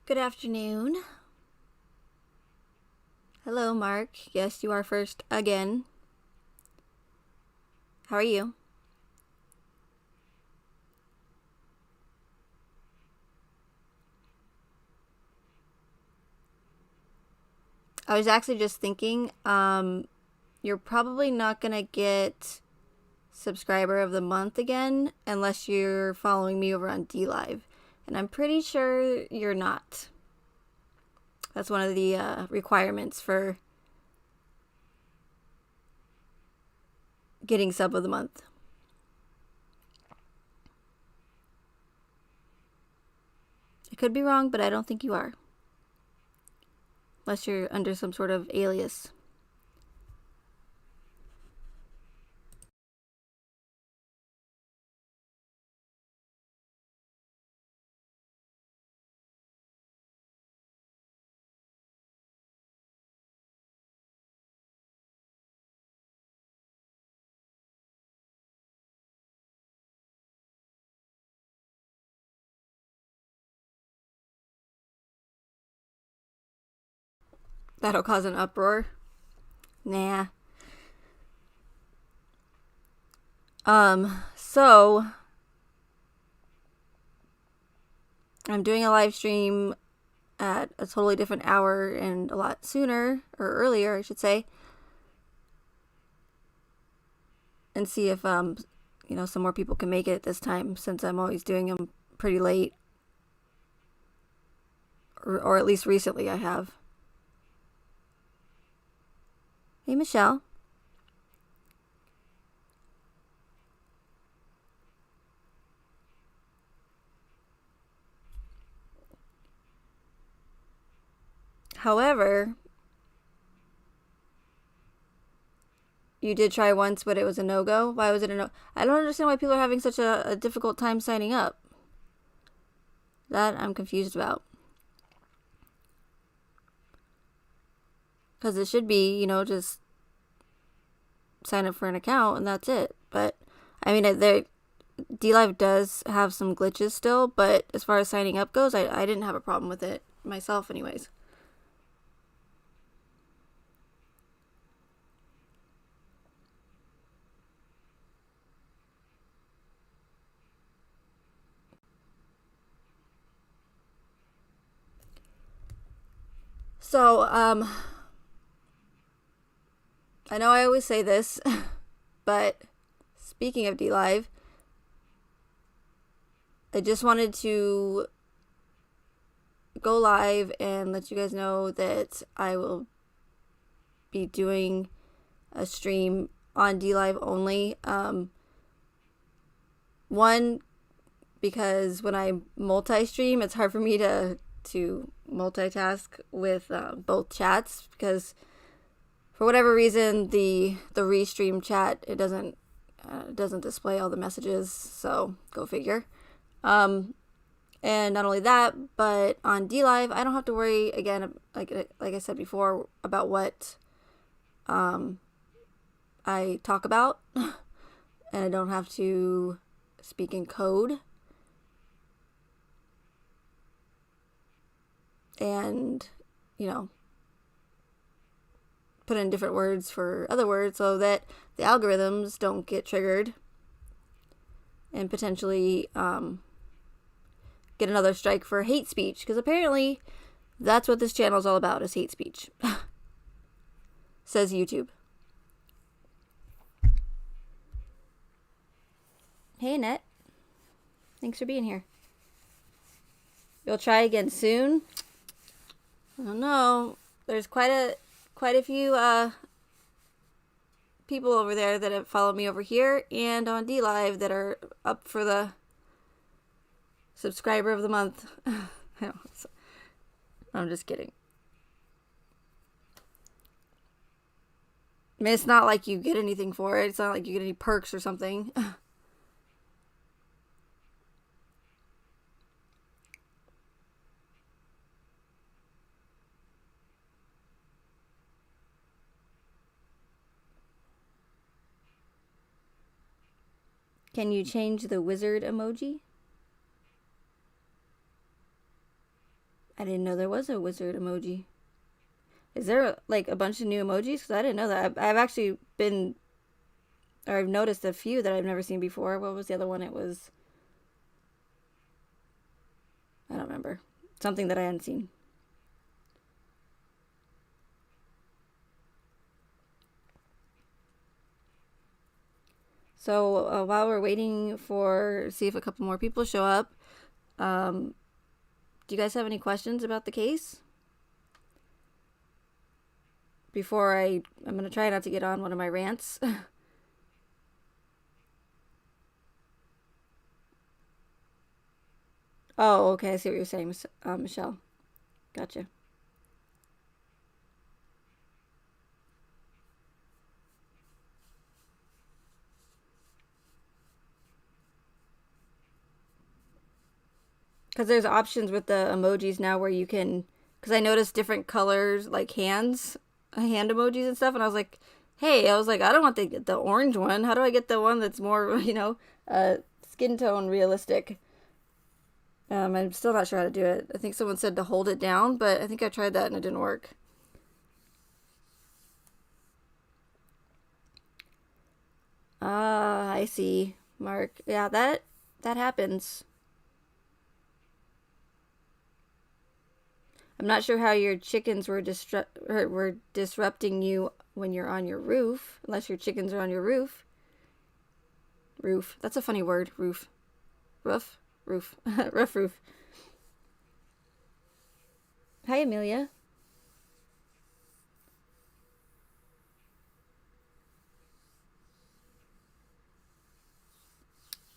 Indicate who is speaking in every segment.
Speaker 1: Good afternoon. Hello, Mark. Yes, you are first again. How are you? I was actually just thinking, you're probably not gonna get subscriber of the month again unless you're following me over on DLive. And I'm pretty sure you're not. That's one of the requirements for getting sub of the month. I could be wrong, but I don't think you are. Unless you're under some sort of alias. That'll cause an uproar. Nah. So I'm doing a live stream at a totally different hour and a lot sooner, or earlier, I should say, and see if some more people can make it this time, since I'm always doing them pretty late, or at least recently I have. Hey, Michelle. However, you did try once, but it was a no-go. Why was it a no? I don't understand why people are having such a difficult time signing up. That I'm confused about. Because it should be, just sign up for an account and that's it. But, I mean, DLive does have some glitches still, but as far as signing up goes, I didn't have a problem with it myself anyways. So, I know I always say this, but speaking of DLive, I just wanted to go live and let you guys know that I will be doing a stream on DLive only. One, because when I multi-stream, it's hard for me to multitask with both chats, because for whatever reason the restream chat, it doesn't display all the messages, so go figure. And not only that, but on DLive I don't have to worry again, like I said before, about what I talk about, and I don't have to speak in code. And, put in different words for other words so that the algorithms don't get triggered and potentially get another strike for hate speech, because apparently that's what this channel is all about, is hate speech. Says YouTube. Hey, Annette. Thanks for being here. You'll try again soon? I don't know. There's quite a few people over there that have followed me over here and on DLive that are up for the subscriber of the month. I'm just kidding. I mean, it's not like you get anything for it. It's not like you get any perks or something. Can you change the wizard emoji? I didn't know there was a wizard emoji. Is there like a bunch of new emojis? Because I didn't know that. I've actually been, or I've noticed a few that I've never seen before. What was the other one? It was, I don't remember. Something that I hadn't seen. So while we're waiting for, see if a couple more people show up, do you guys have any questions about the case? Before I'm going to try not to get on one of my rants. Oh, okay. I see what you're saying, Michelle. Gotcha. Because there's options with the emojis now where you can, because I noticed different colors, like hand emojis and stuff, and I was like, hey, I was like, I don't want the orange one. How do I get the one that's more, skin tone realistic? I'm still not sure how to do it. I think someone said to hold it down, but I think I tried that and it didn't work. I see, Mark. Yeah, that happens. I'm not sure how your chickens were disrupting you when you're on your roof, unless your chickens are on your roof. Roof. That's a funny word. Roof. Roof. Roof. Rough roof. Hi, Amelia.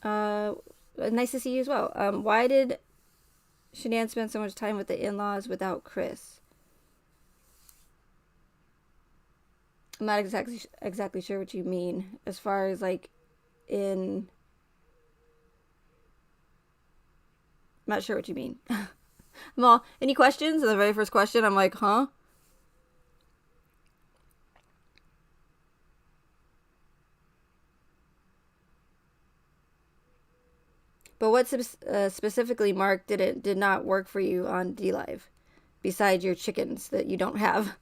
Speaker 1: Uh, Nice to see you as well. Why did Shanann spend so much time with the in-laws without Chris? I'm not exactly sure what you mean as far as like in. I'm not sure what you mean. Well, any questions? And the very first question, I'm like, huh? But what specifically, Mark, did not work for you on DLive, besides your chickens that you don't have?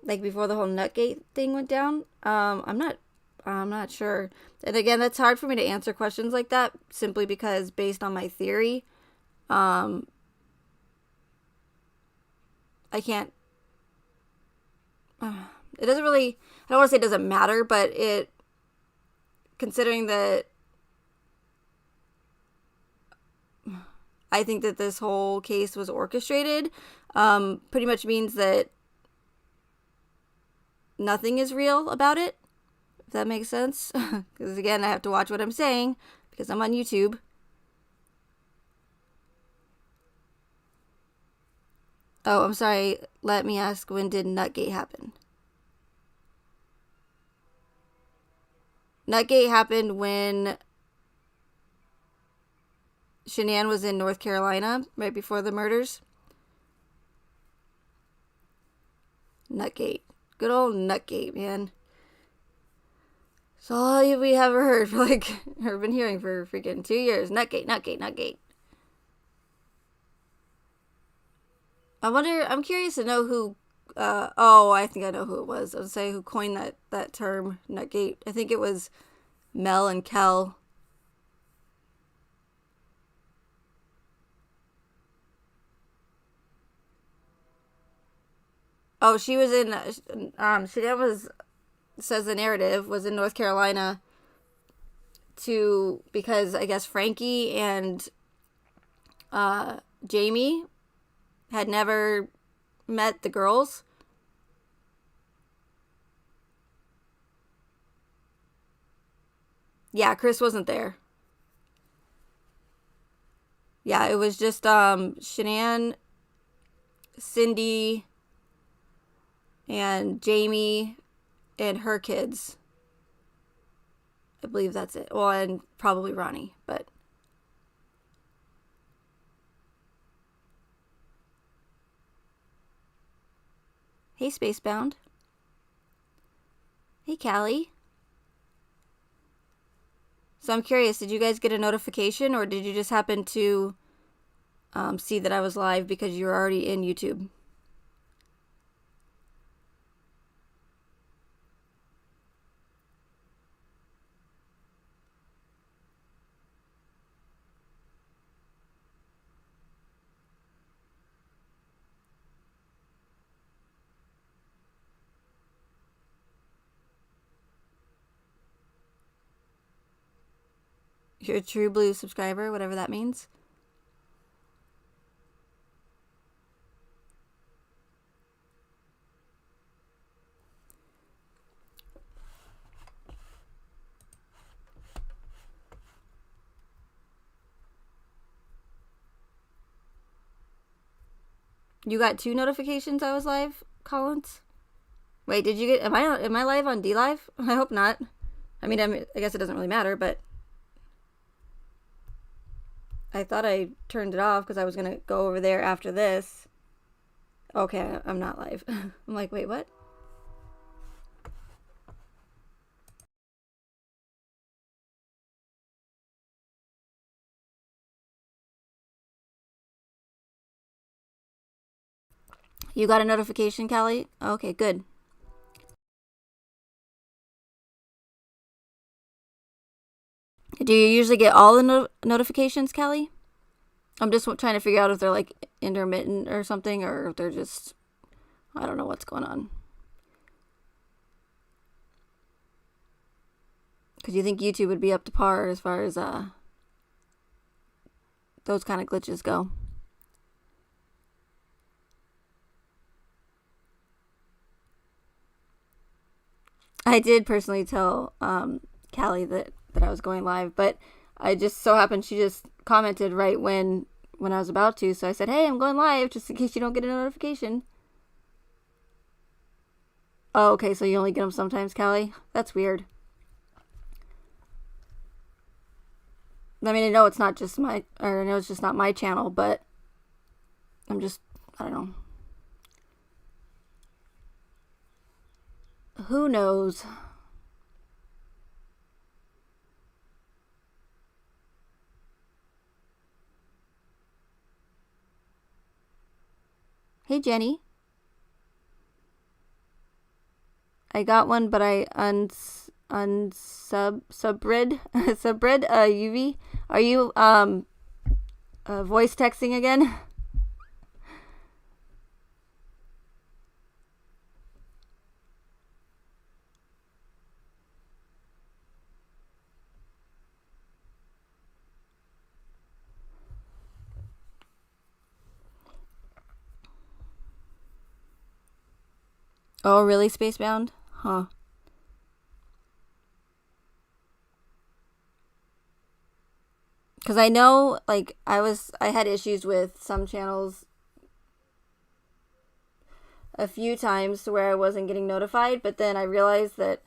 Speaker 1: Like before the whole Nutgate thing went down. I'm not sure. And again, that's hard for me to answer questions like that simply because based on my theory, um, I can't. It doesn't really. I don't want to say it doesn't matter, but it, considering that I think that this whole case was orchestrated, pretty much means that nothing is real about it. If that makes sense. Because again, I have to watch what I'm saying because I'm on YouTube. Oh, I'm sorry. Let me ask, when did Nutgate happen? Nutgate happened when Shanann was in North Carolina right before the murders. Nutgate. Good old Nutgate, man. It's all we have heard for or been hearing for freaking 2 years. Nutgate, Nutgate, Nutgate. I'm curious to know who, I think I know who it was. I would say who coined that term, Nutgate. I think it was Mel and Kel. Oh, she was in, she was, says the narrative, was in North Carolina because I guess Frankie and Jamie had never met the girls. Yeah, Chris wasn't there. Yeah, it was just Shanann, Cindy, and Jamie and her kids. I believe that's it. Well, and probably Ronnie, but Hey, Spacebound. Hey, Callie. So I'm curious, did you guys get a notification or did you just happen to see that I was live because you were already in YouTube? You're a True Blue subscriber, whatever that means. You got 2 notifications I was live, Collins? Wait, did you get... Am I live on DLive? I hope not. I guess it doesn't really matter, but... I thought I turned it off because I was going to go over there after this. Okay, I'm not live. I'm like, wait, what? You got a notification, Callie? Okay, good. Do you usually get all the notifications, Callie? I'm just trying to figure out if they're like intermittent or something, or if they're just... I don't know what's going on. Because you think YouTube would be up to par as far as those kind of glitches go. I did personally tell Callie that I was going live, but I just so happened she just commented right when I was about to, so I said, hey, I'm going live, just in case you don't get a notification. Oh, okay, so you only get them sometimes, Callie? That's weird. I mean, I know it's not just I know it's just not my channel, but I'm just, I don't know. Who knows? Hey, Jenny. I got one, but I subread UV. Are you voice texting again? Oh, really, Spacebound? Huh. Because I know, like, I had issues with some channels a few times to where I wasn't getting notified, but then I realized that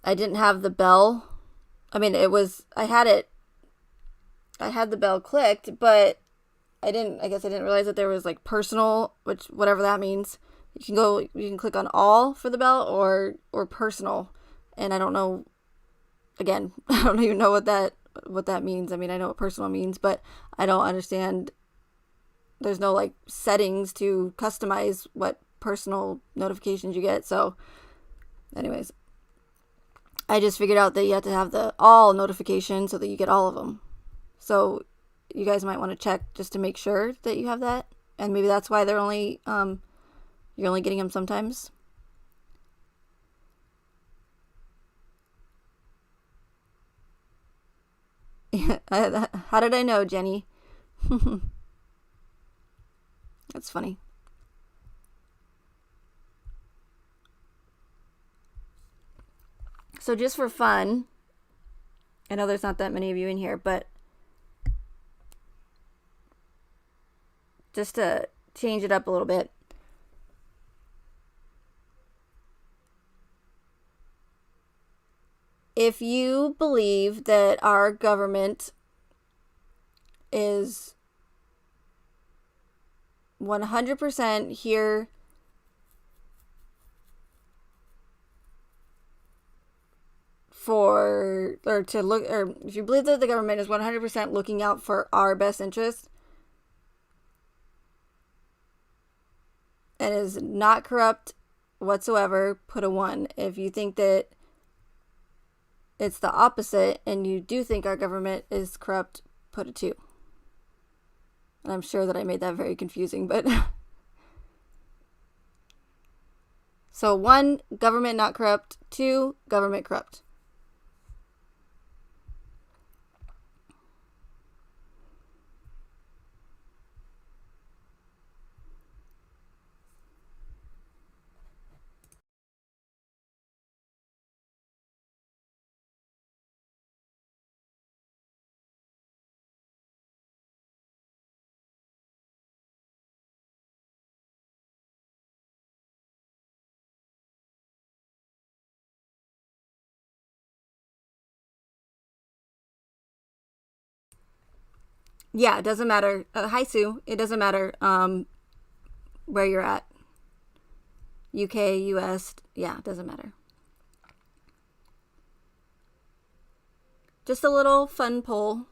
Speaker 1: I didn't have the bell. I mean, I had the bell clicked, but I guess I didn't realize that there was like personal, which whatever that means. You can click on all for the bell or personal. And I don't know, again, I don't even know what that means. I mean, I know what personal means, but I don't understand. There's no like settings to customize what personal notifications you get. So anyways, I just figured out that you have to have the all notification so that you get all of them. So you guys might want to check just to make sure that you have that. And maybe that's why you're only getting them sometimes. How did I know, Jenny? That's funny. So just for fun, I know there's not that many of you in here, but just to change it up a little bit, if you believe that our government is 100% here for, or to look, or if you believe that the government is 100% looking out for our best interest and is not corrupt whatsoever, put a 1. If you think that it's the opposite and you do think our government is corrupt, put a 2. And I'm sure that I made that very confusing, but so 1, government not corrupt. 2, government corrupt. Yeah, it doesn't matter. Hi, Sue. It doesn't matter where you're at. UK, US, yeah, it doesn't matter. Just a little fun poll.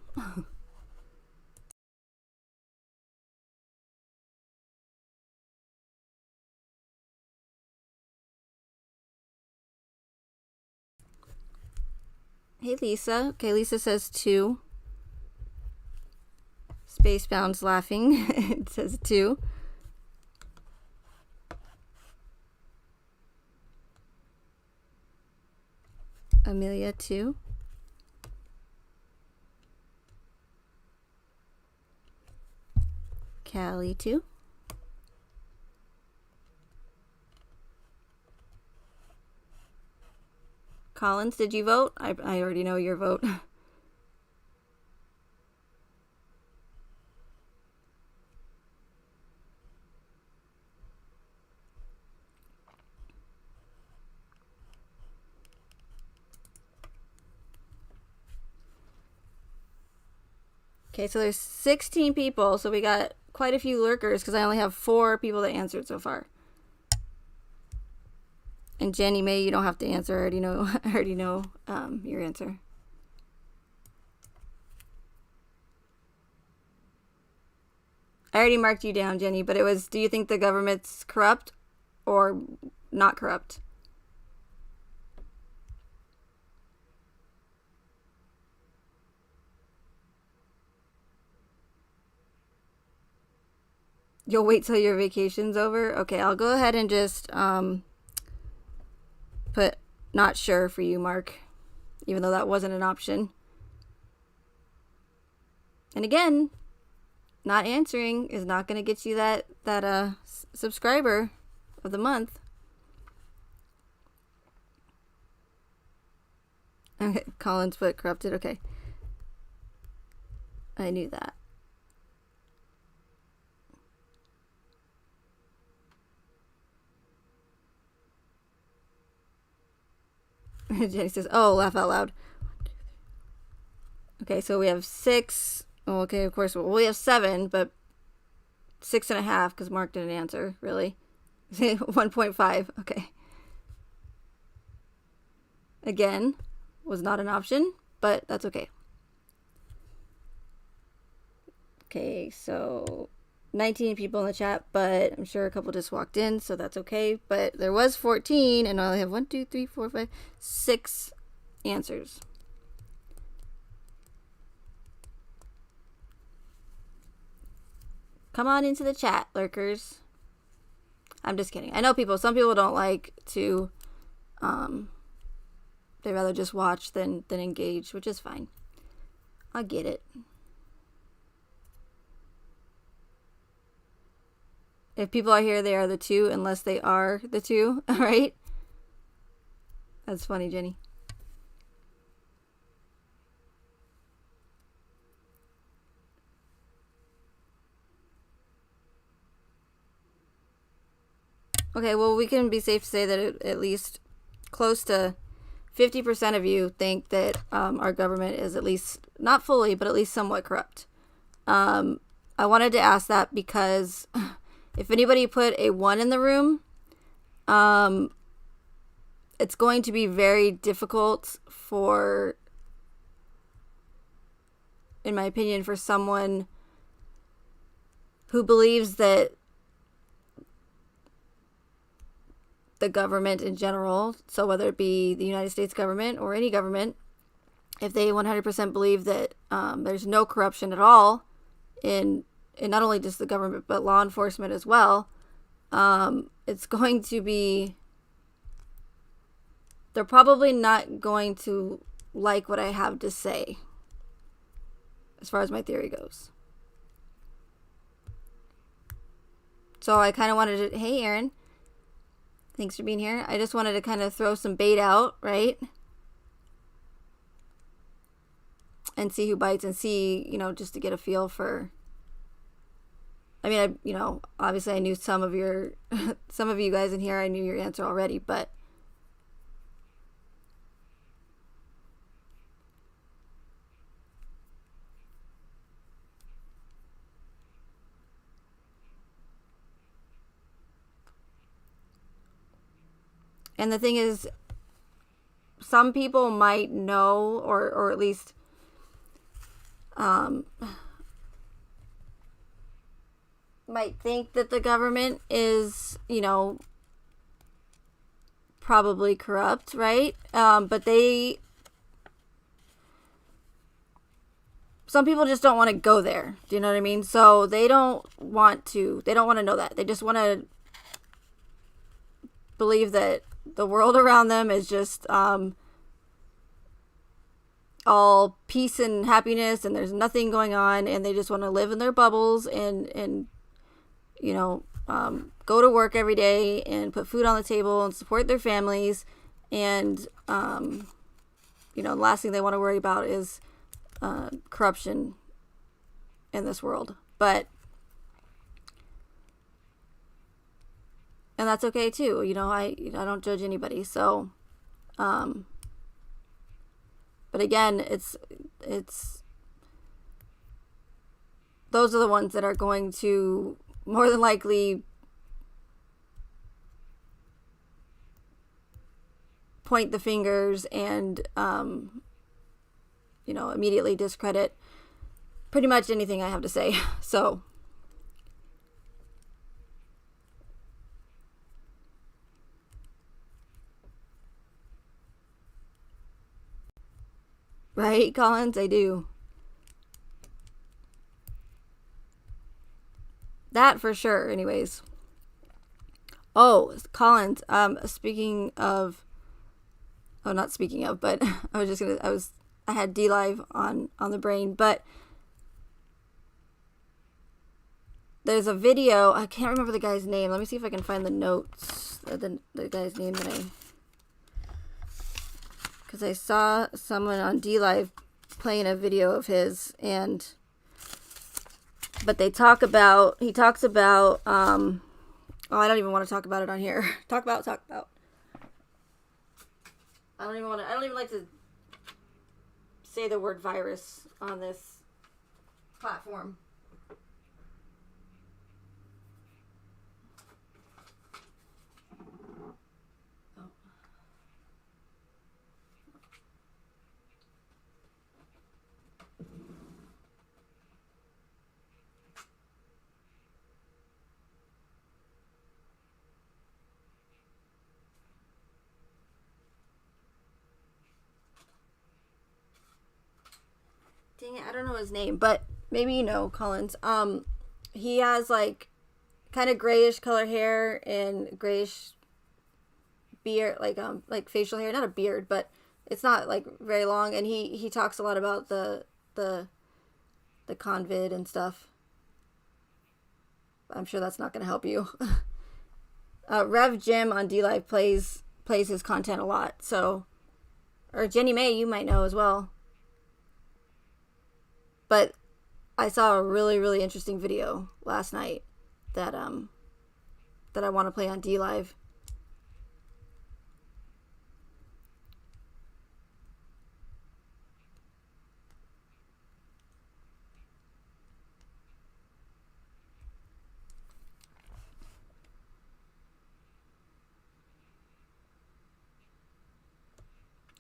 Speaker 1: Hey, Lisa. Okay, Lisa says 2. Spacebound's laughing. It says 2. Amelia, 2. Callie, 2. Collins, did you vote? I already know your vote. Okay, so there's 16 people, so we got quite a few lurkers because I only have 4 people that answered so far. And Jenny May, you don't have to answer. I already know. I already know your answer. I already marked you down, Jenny. But it was: do you think the government's corrupt or not corrupt? You'll wait till your vacation's over. Okay, I'll go ahead and just put not sure for you, Mark, even though that wasn't an option. And again, not answering is not going to get you that subscriber of the month. Okay, Collins put corrupted. Okay, I knew that. Jenny says, "Oh, laugh out loud." Okay, so we have 6. Oh, okay, of course. Well, we have 7, but 6.5 because Mark didn't answer. Really, 1.5. Okay. Again, was not an option, but that's okay. Okay, so 19 people in the chat, but I'm sure a couple just walked in, so that's okay. But there was 14, and I only have 1, 2, 3, 4, 5, 6 answers. Come on into the chat, lurkers. I'm just kidding. I know some people don't like to, they rather just watch than engage, which is fine. I get it. If people are here, they are the 2, unless they are the 2, all right? That's funny, Jenny. Okay, well, we can be safe to say that at least close to 50% of you think that our government is at least, not fully, but at least somewhat corrupt. I wanted to ask that because if anybody put a 1 in the room, it's going to be very difficult for, in my opinion, for someone who believes that the government in general, so whether it be the United States government or any government, if they 100% believe that there's no corruption at all in not only just the government but law enforcement as well, it's going to be, they're probably not going to like what I have to say as far as my theory goes. So I kind of wanted to, hey Aaron, thanks for being here. I just wanted to kind of throw some bait out, right? And see who bites, and see, just to get a feel for, I mean, obviously I knew some of you guys in here, I knew your answer already, but and the thing is, some people might know, or at least might think that the government is, probably corrupt, right? But some people just don't want to go there. Do you know what I mean? So they don't want to know that. They just want to believe that the world around them is just all peace and happiness, and there's nothing going on, and they just want to live in their bubbles and go to work every day and put food on the table and support their families, and the last thing they want to worry about is corruption in this world. But and that's okay too. I don't judge anybody. So but again, it's those are the ones that are going to more than likely point the fingers and immediately discredit pretty much anything I have to say. So right, Collins, I do. That for sure. Anyways. Oh, Collins, speaking of, oh, not speaking of, but I had D-Live on the brain, but there's a video, I can't remember the guy's name. Let me see if I can find the notes, the guy's name because I saw someone on D-Live playing a video of his, but he talks about, oh, I don't even want to talk about it on here. Talk about. I don't even like to say the word virus on this platform. Dang it, I don't know his name, but maybe you know, Collins. He has like kind of grayish color hair and grayish beard, like facial hair, not a beard, but it's not like very long, and he talks a lot about the convid and stuff. I'm sure that's not going to help you. Rev Jim on D-Live plays his content a lot, so, or Jenny May, you might know as well. But I saw a really, really interesting video last night that I want to play on D-Live.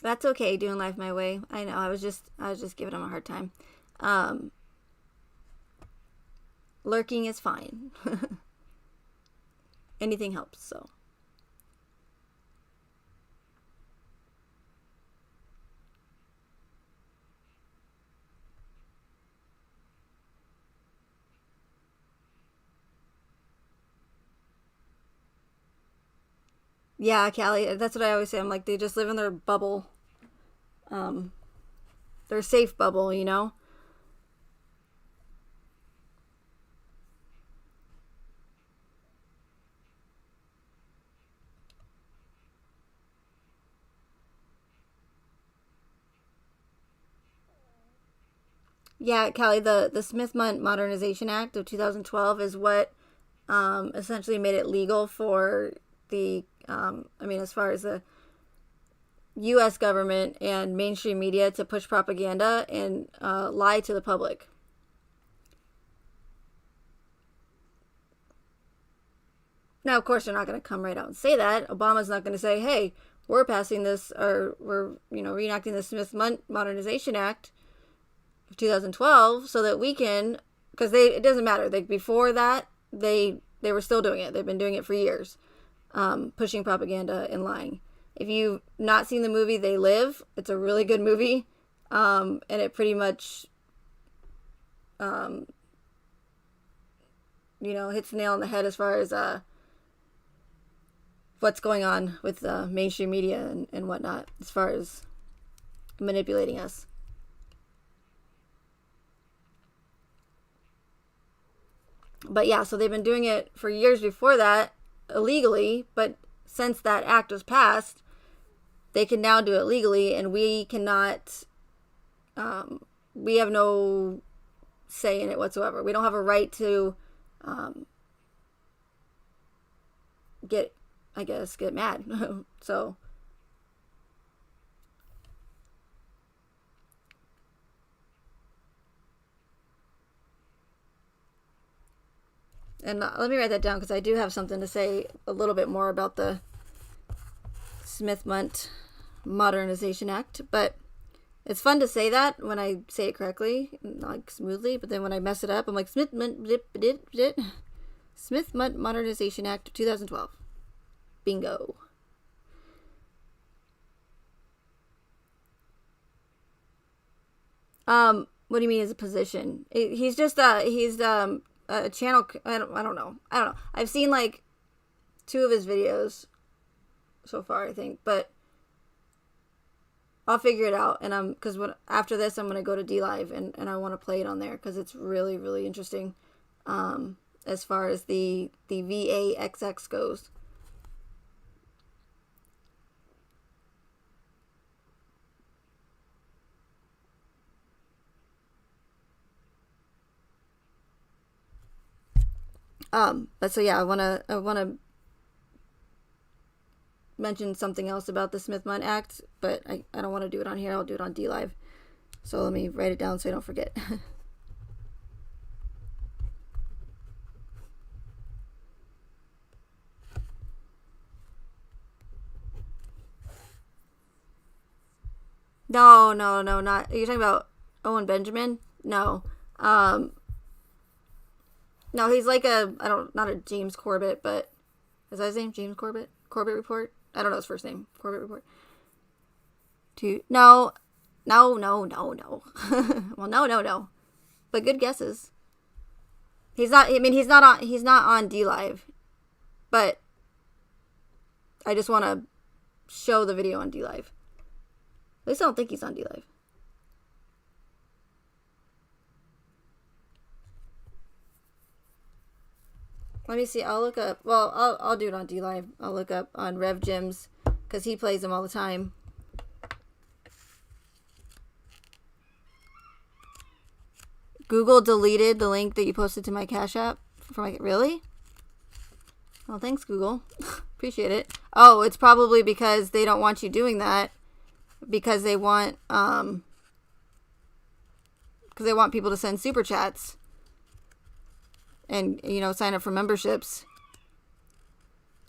Speaker 1: That's okay, doing life my way. I know. I was just giving him a hard time. Lurking is fine. Anything helps, so. Yeah, Callie, that's what I always say. I'm like, they just live in their bubble. Their safe bubble, you know? Yeah, Callie, the Smith Modernization Act of 2012 is what essentially made it legal for as far as the U.S. government and mainstream media to push propaganda and lie to the public. Now, of course, they're not going to come right out and say that. Obama's not going to say, hey, we're passing this, or we're, reenacting the Smith Modernization Act of 2012 so that we can, because it doesn't matter. Before that, they were still doing it. They've been doing it for years, pushing propaganda and lying. If you've not seen the movie They Live, it's a really good movie, and it pretty much, hits the nail on the head as far as what's going on with mainstream media and whatnot, as far as manipulating us. But yeah, so they've been doing it for years before that, illegally, but since that act was passed, they can now do it legally, and we cannot, we have no say in it whatsoever. We don't have a right to get mad. So, and let me write that down because I do have something to say a little bit more about the Smith Modernization Act, but it's fun to say that when I say it correctly, like smoothly, but then when I mess it up, I'm like, Smith Modernization Act of 2012. Bingo. What do you mean as a position? He's just a channel. I don't know. I've seen like 2 of his videos so far, I think, but I'll figure it out. And because after this, I'm gonna go to DLive and I want to play it on there because it's really, really interesting. As far as the VAXX goes. But so yeah, I wanna mention something else about the Smith-Mundt Act, but I don't want to do it on here. I'll do it on DLive. So let me write it down so I don't forget. No, not. You're talking about Owen Benjamin? No. No, he's like not a James Corbett, but is that his name? James Corbett? Corbett Report? I don't know his first name. Corbett Report. No. Well, no. But good guesses. He's not on DLive. But I just want to show the video on DLive. At least I don't think he's on DLive. Let me see. I'll look up. Well, I'll do it on DLive. I'll look up on Rev Gyms because he plays them all the time. Google deleted the link that you posted to my Cash App. Really? Well, thanks, Google. Appreciate it. Oh, it's probably because they don't want you doing that. Because they want people to send super chats. And, sign up for memberships.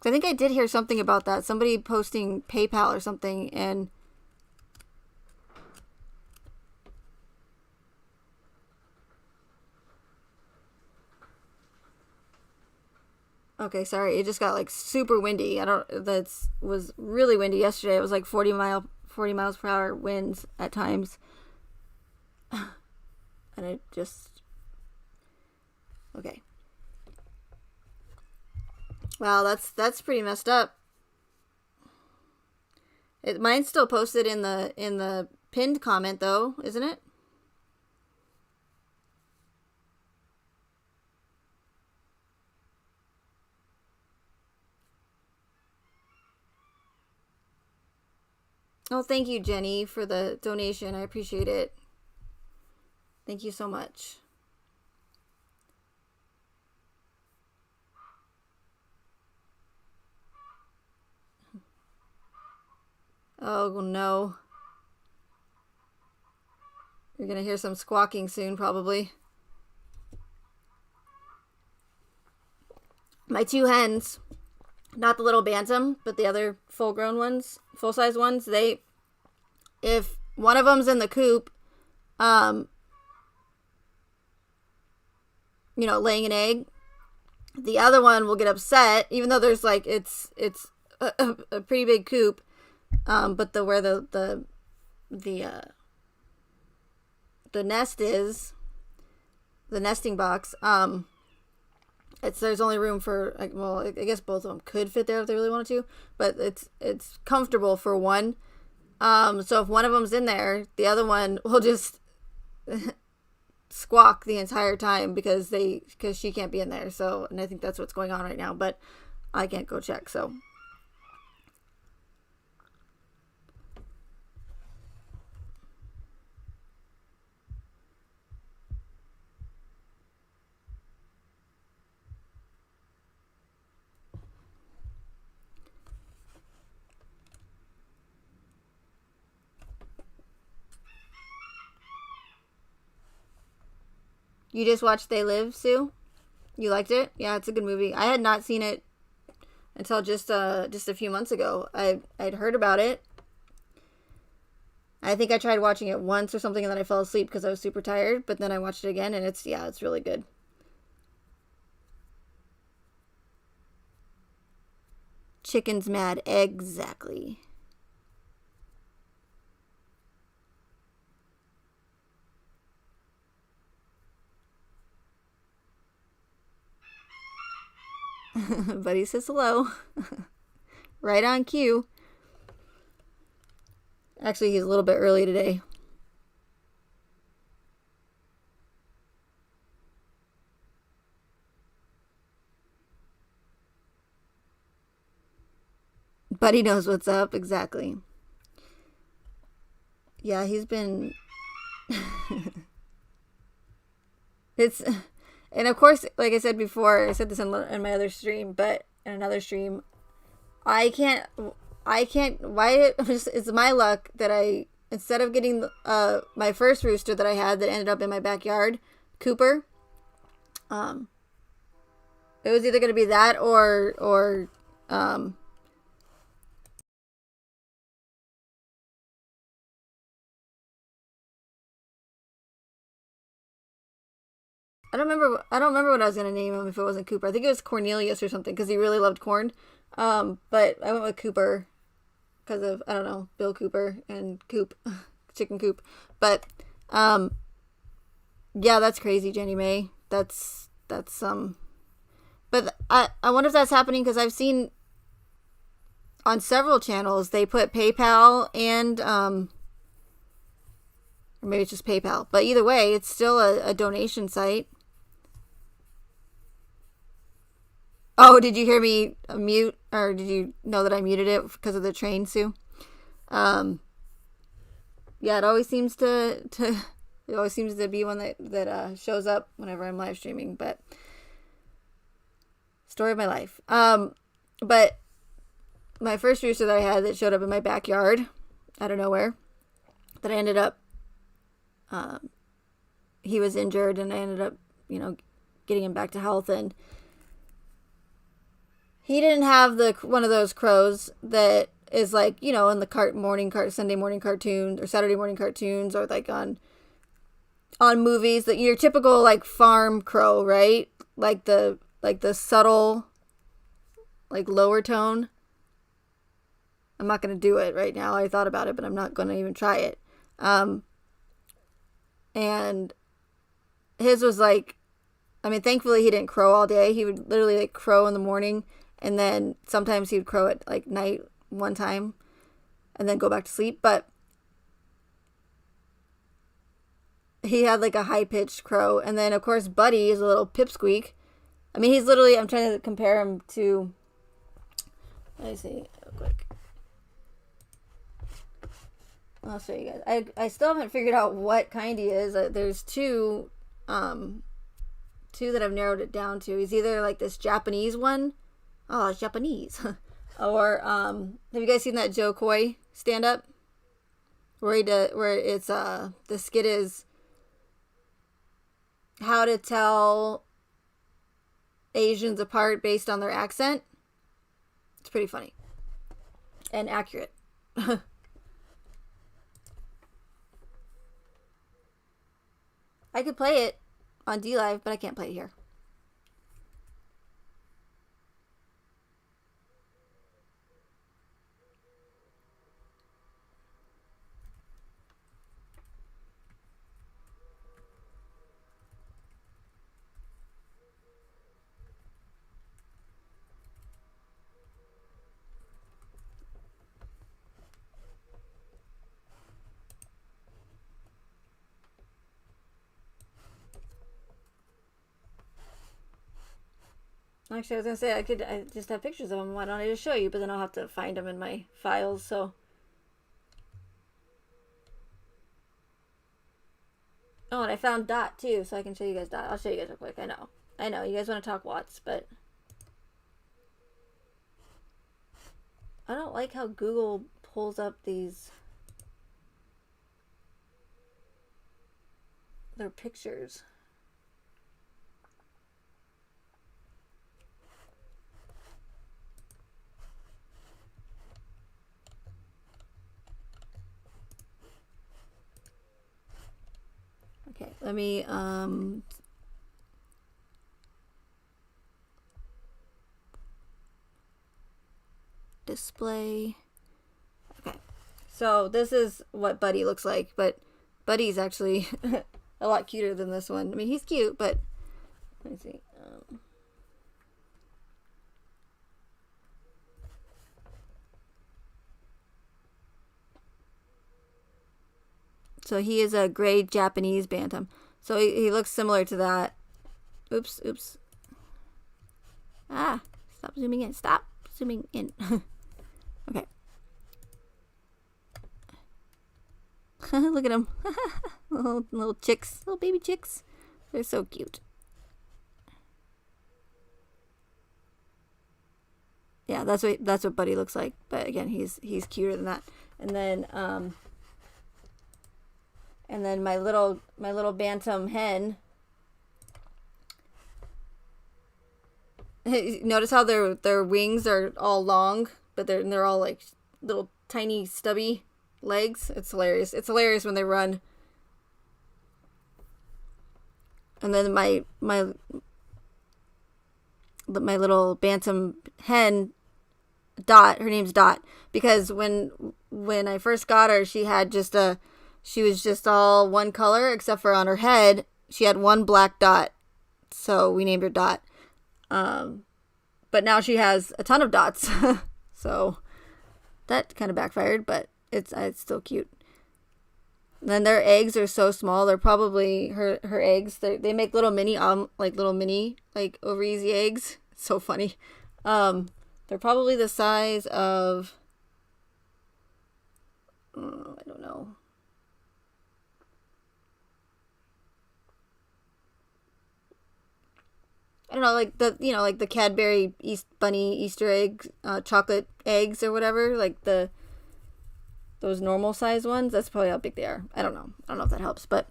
Speaker 1: I think I did hear something about that. Somebody posting PayPal or something. And Okay, sorry. It just got like super windy. I don't. That's was really windy yesterday. It was like 40 miles per hour winds at times, and it just okay. Wow, that's pretty messed up. Mine's still posted in the pinned comment though, isn't it? Oh, thank you, Jenny, for the donation. I appreciate it. Thank you so much. Oh no. You're gonna hear some squawking soon, probably. My two hens, not the little bantam, but the other full-grown ones, full-size ones, if one of them's in the coop, um, laying an egg, the other one will get upset, even though there's like it's a pretty big coop, but where the the nest is, the nesting box, there's only room for like, well, I guess both of them could fit there if they really wanted to, but it's comfortable for one. So if one of them's in there, the other one will just squawk the entire time because she can't be in there. So, and I think that's what's going on right now, but I can't go check. So you just watched They Live, Sue? You liked it? Yeah, it's a good movie. I had not seen it until just a few months ago. I'd heard about it. I think I tried watching it once or something and then I fell asleep because I was super tired, but then I watched it again and it's really good. Chicken's mad. Exactly. Buddy says hello. Right on cue. Actually, he's a little bit early today. Buddy knows what's up. Exactly. Yeah, he's been... it's... And of course, like I said before, I said this in my other stream, but in another stream, I can't, why, it's my luck that instead of getting my first rooster that I had that ended up in my backyard, Cooper, it was either going to be that or I don't remember what I was gonna name him if it wasn't Cooper. I think it was Cornelius or something because he really loved corn. But I went with Cooper because of, I don't know, Bill Cooper and Coop, chicken coop. But yeah, that's crazy, Jenny May. That's But I wonder if that's happening because I've seen on several channels they put PayPal and or maybe it's just PayPal. But either way, it's still a donation site. Oh, did you hear me mute, or did you know that I muted it because of the train, Sue? Yeah, it always seems to be one that shows up whenever I'm live streaming. But story of my life. But my first rooster that I had that showed up in my backyard out of nowhere, that I ended up, he was injured, and I ended up, getting him back to health, and he didn't have one of those crows that is like, in the Sunday morning cartoons or Saturday morning cartoons, or like on movies, that your typical like farm crow, right? Like the subtle like lower tone. I'm not going to do it right now. I thought about it, but I'm not going to even try it. And his was like, I mean, thankfully he didn't crow all day. He would literally like crow in the morning, and then sometimes he would crow at like night one time and then go back to sleep. But he had like a high-pitched crow. And then, of course, Buddy is a little pipsqueak. I mean, he's literally, I'm trying to compare him to, let me see real quick. I'll show you guys. I still haven't figured out what kind he is. There's two that I've narrowed it down to. He's either like this Japanese one. Oh, it's Japanese. Or have you guys seen that Joe Coy stand-up? Where it's the skit is how to tell Asians apart based on their accent. It's pretty funny. And accurate. I could play it on DLive, but I can't play it here. Actually, I was going to say, I just have pictures of them. Why don't I just show you? But then I'll have to find them in my files, so. Oh, and I found Dot, too, so I can show you guys Dot. I'll show you guys real quick. I know. You guys want to talk Watts, but. I don't like how Google pulls up their pictures. Okay, let me display. Okay, so this is what Buddy looks like, but Buddy's actually a lot cuter than this one. I mean, he's cute, but let me see. So he is a gray Japanese bantam. So he looks similar to that. Oops. Ah, stop zooming in. Stop zooming in. Okay. Look at them. little chicks. Little baby chicks. They're so cute. Yeah, that's what Buddy looks like. But again, he's cuter than that. And then my little bantam hen. Notice how their wings are all long, but they're all like little tiny stubby legs. It's hilarious. It's hilarious when they run. And then my little bantam hen, Dot. Her name's Dot because when I first got her, she was just all one color except for on her head she had one black dot, so we named her Dot. But now she has a ton of dots, so that kind of backfired, but it's still cute. And then their eggs are so small. They're probably her eggs. They make little mini like over easy eggs. It's so funny. They're probably the size of I don't know. I don't know, like the Cadbury Bunny Easter eggs, chocolate eggs or whatever, like those normal size ones. That's probably how big they are. I don't know if that helps, but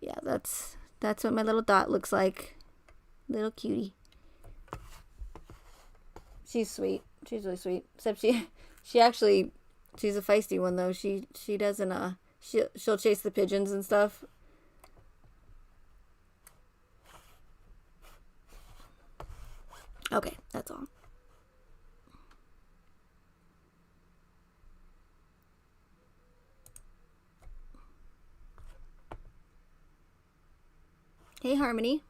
Speaker 1: yeah, that's what my little Dot looks like. Little cutie. She's sweet. She's really sweet. Except she's a feisty one though. She doesn't she'll chase the pigeons and stuff. Okay, that's all. Hey, Harmony.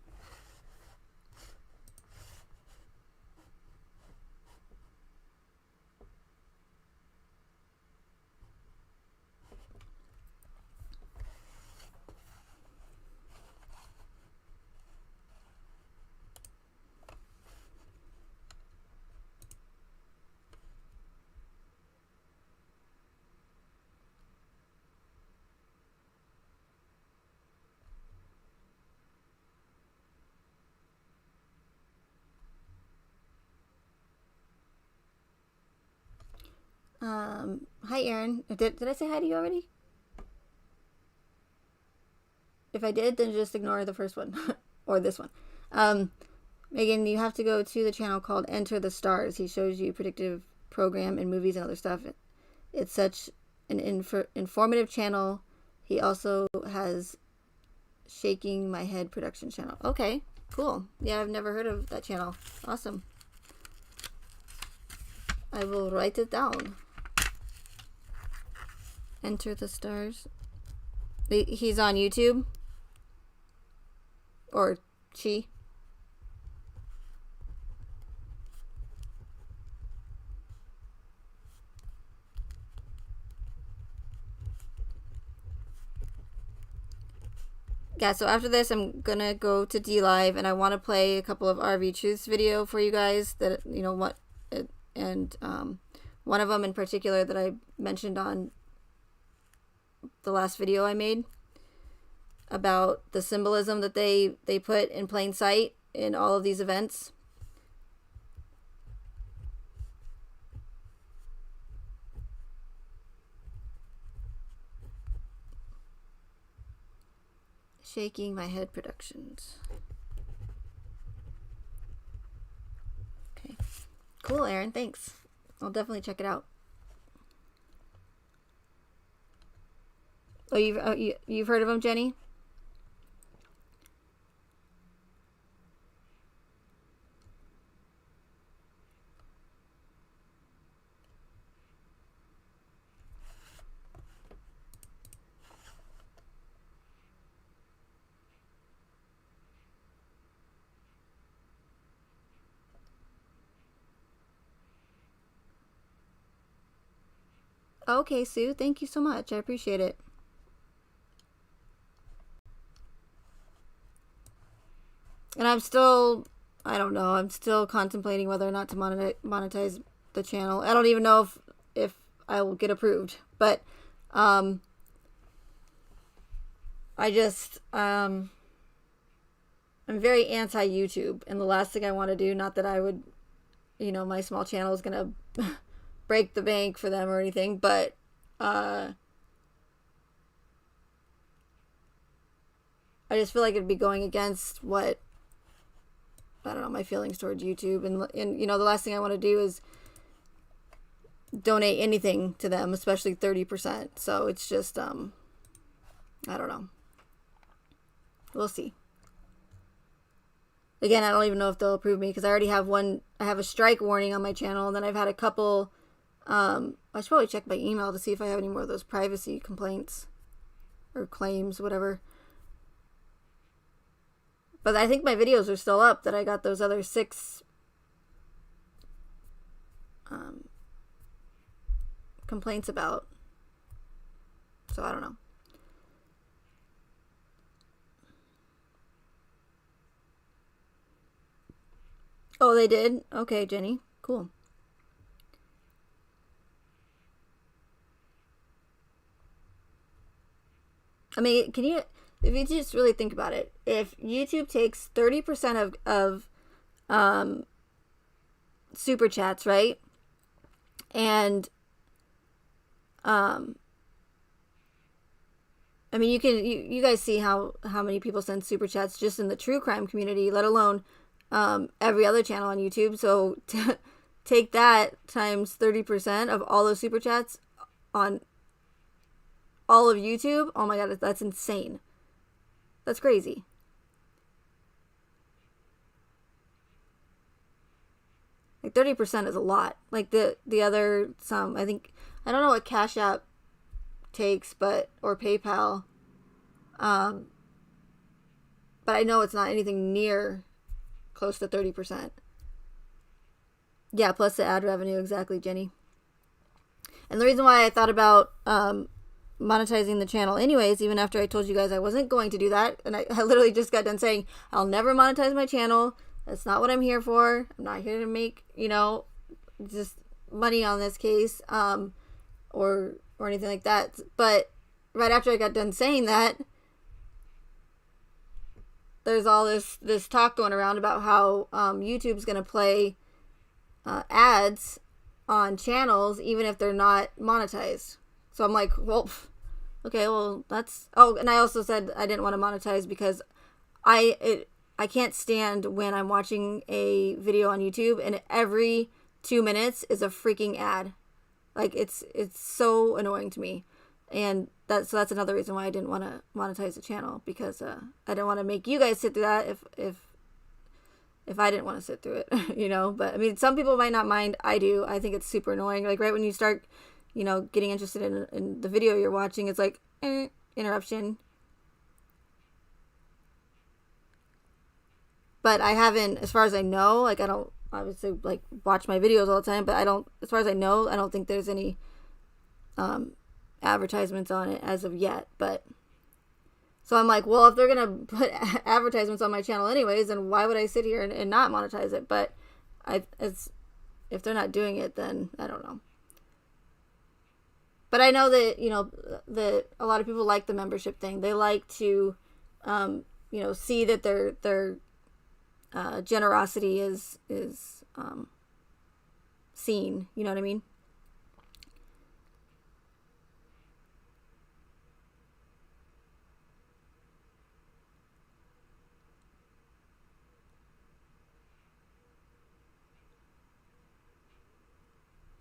Speaker 1: Hi, Aaron. Did I say hi to you already? If I did, then just ignore the first one or this one. Megan, you have to go to the channel called Enter the Stars. He shows you predictive program and movies and other stuff. It's such an informative channel. He also has Shaking My Head production channel. Okay, cool. Yeah, I've never heard of that channel. Awesome. I will write it down. Enter the Stars. He's on YouTube? Or she? Yeah, so after this, I'm gonna go to DLive, and I want to play a couple of RV Truths video for you guys that, you know, what, and one of them in particular that I mentioned on the last video I made about the symbolism that they put in plain sight in all of these events. Shaking My Head Productions. Okay. Cool, Aaron. Thanks. I'll definitely check it out. Oh, you've heard of him, Jenny? Okay, Sue. Thank you so much. I appreciate it. And I'm still, I don't know, I'm still contemplating whether or not to monetize the channel. I don't even know if I will get approved. But I just, I'm very anti-YouTube. And the last thing I want to do, not that I would, you know, my small channel is going to break the bank for them or anything, but I just feel like it'd be going against what, I don't know, my feelings towards YouTube. And you know, the last thing I want to do is donate anything to them, especially 30%. So it's just, I don't know. We'll see. Again, I don't even know if they'll approve me because I already have one. I have a strike warning on my channel, and then I've had a couple. I should probably check my email to see if I have any more of those privacy complaints or claims, whatever. But I think my videos are still up that I got those other 6 complaints about. So I don't know. Oh, they did? Okay, Jenny. Cool. I mean, can you, if you just really think about it, if YouTube takes 30% of super chats, right? And I mean, you guys see how many people send super chats just in the true crime community, let alone every other channel on YouTube. So to take that times 30% of all those super chats on all of YouTube, oh my god, that's insane. That's crazy. Like 30% is a lot. Like the other some, I think, I don't know what Cash App takes, but, or PayPal, but I know it's not anything near close to 30%. Yeah, plus the ad revenue, exactly, Jenny. And the reason why I thought about monetizing the channel anyways, even after I told you guys I wasn't going to do that, and I literally just got done saying I'll never monetize my channel. That's not what I'm here for. I'm not here to make, just money on this case, or anything like that. But right after I got done saying that, there's all this talk going around about how YouTube's going to play ads on channels even if they're not monetized. So I'm like, well, okay, well, that's... Oh, and I also said I didn't want to monetize because I can't stand when I'm watching a video on YouTube and every 2 minutes is a freaking ad. Like, it's so annoying to me. And that's another reason why I didn't want to monetize the channel, because I didn't want to make you guys sit through that if I didn't want to sit through it, But I mean, some people might not mind. I do. I think it's super annoying. Like right when you start, getting interested in the video you're watching, it's like interruption. But I haven't, as far as I know, like I don't obviously like watch my videos all the time, but I don't, as far as I know, I don't think there's any advertisements on it as of yet. But so I'm like, well, if they're gonna put advertisements on my channel anyways, then why would I sit here and not monetize it? But if they're not doing it, then I don't know. But I know that that a lot of people like the membership thing. They like to see that their generosity is seen. You know what I mean?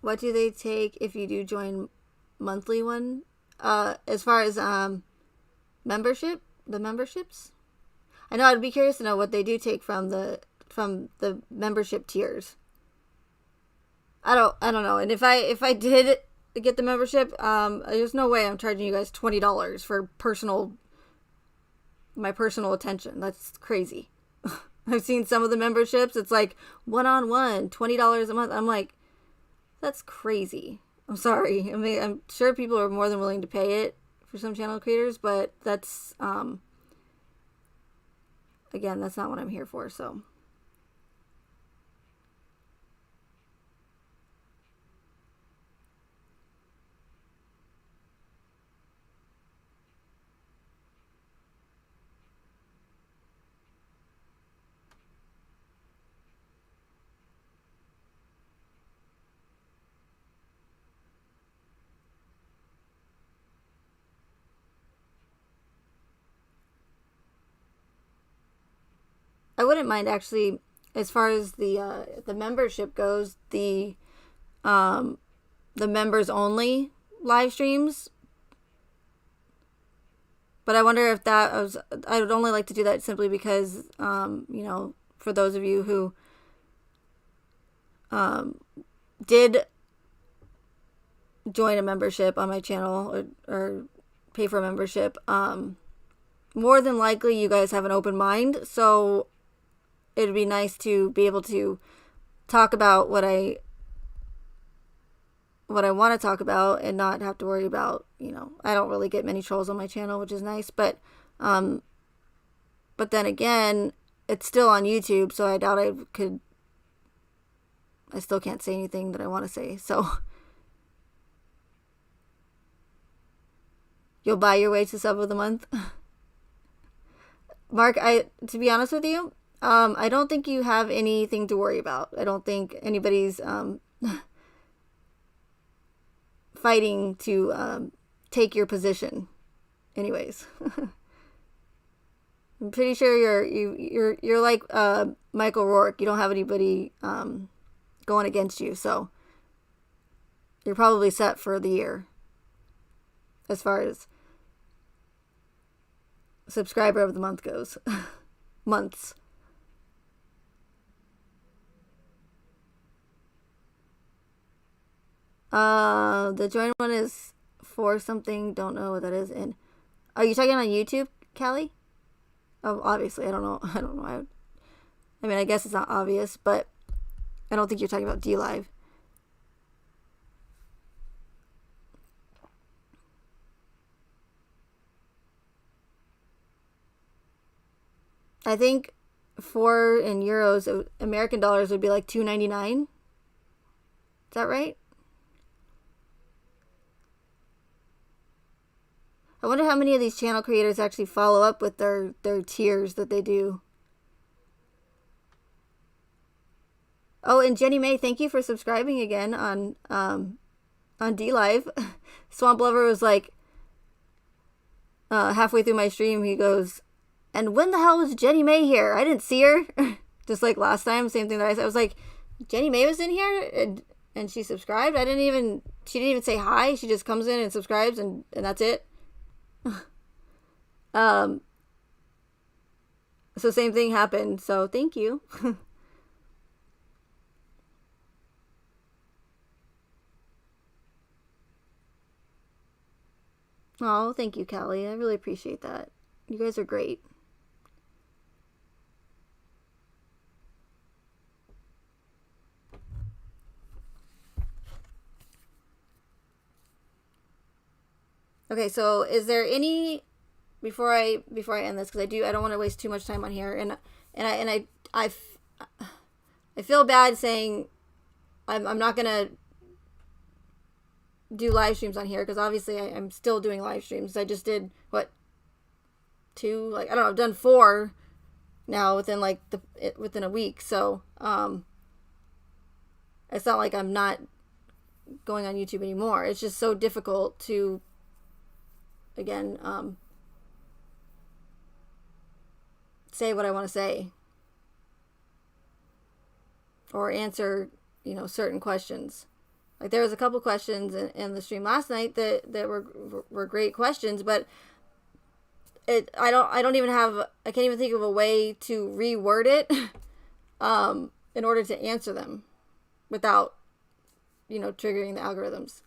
Speaker 1: What do they take if you do join monthly one? As far as the memberships? I know, I'd be curious to know what they do take from the membership tiers. I don't know. And if I did get the membership, there's no way I'm charging you guys $20 for my personal attention. That's crazy. I've seen some of the memberships. It's like one-on-one, $20 a month. I'm like, that's crazy. I'm sorry. I mean, I'm sure people are more than willing to pay it for some channel creators, but that's, again, that's not what I'm here for, so. I wouldn't mind, actually, as far as the membership goes, the members only live streams. But I wonder if I would only like to do that simply because for those of you who did join a membership on my channel or pay for a membership, more than likely you guys have an open mind, so it'd be nice to be able to talk about what I want to talk about and not have to worry about, I don't really get many trolls on my channel, which is nice, but then again, it's still on YouTube, so I doubt I still can't say anything that I want to say, so. You'll buy your way to sub of the month? Mark, to be honest with you, I don't think you have anything to worry about. I don't think anybody's fighting to take your position. Anyways, I'm pretty sure you're like Michael Rourke. You don't have anybody going against you, so you're probably set for the year as far as subscriber of the month goes. Months. The join one is for something, don't know what that is. And are you talking on YouTube, Callie? Oh, obviously, I don't know. I don't know. I mean, I guess it's not obvious, but I don't think you're talking about DLive. I think for in euros, American dollars would be like $2.99. Is that right? I wonder how many of these channel creators actually follow up with their tiers that they do. Oh, and Jenny May, thank you for subscribing again on DLive. Swamp Lover was like halfway through my stream, he goes, "And when the hell was Jenny May here? I didn't see her." Just like last time, same thing that I said. I was like, Jenny May was in here and she subscribed. She didn't even say hi. She just comes in and subscribes and that's it. So same thing happened. So thank you. Oh, thank you, Callie. I really appreciate that. You guys are great. Okay, so is there any before I end this, because I don't want to waste too much time on here, and I feel bad saying I'm not gonna do live streams on here, because obviously I'm still doing live streams. I just did two, like, I don't know, I've done 4 now within within a week, so it's not like I'm not going on YouTube anymore. It's just so difficult to, again, say what I want to say or answer, certain questions. Like, there was a couple questions in the stream last night that were great questions, but I can't even think of a way to reword it in order to answer them without, triggering the algorithms.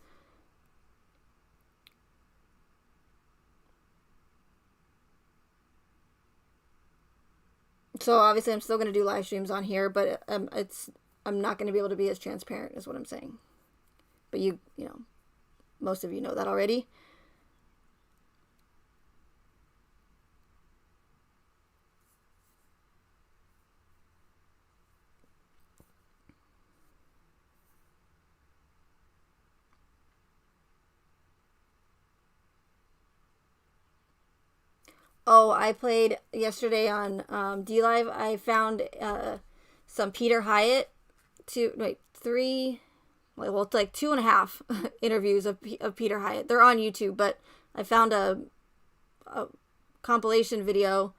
Speaker 1: So obviously I'm still going to do live streams on here, but I'm not going to be able to be as transparent, is what I'm saying. But most of you know that already. Oh, I played yesterday on DLive. I found some Peter Hyatt, 3, well, it's like 2.5 interviews of Peter Hyatt. They're on YouTube, but I found a compilation video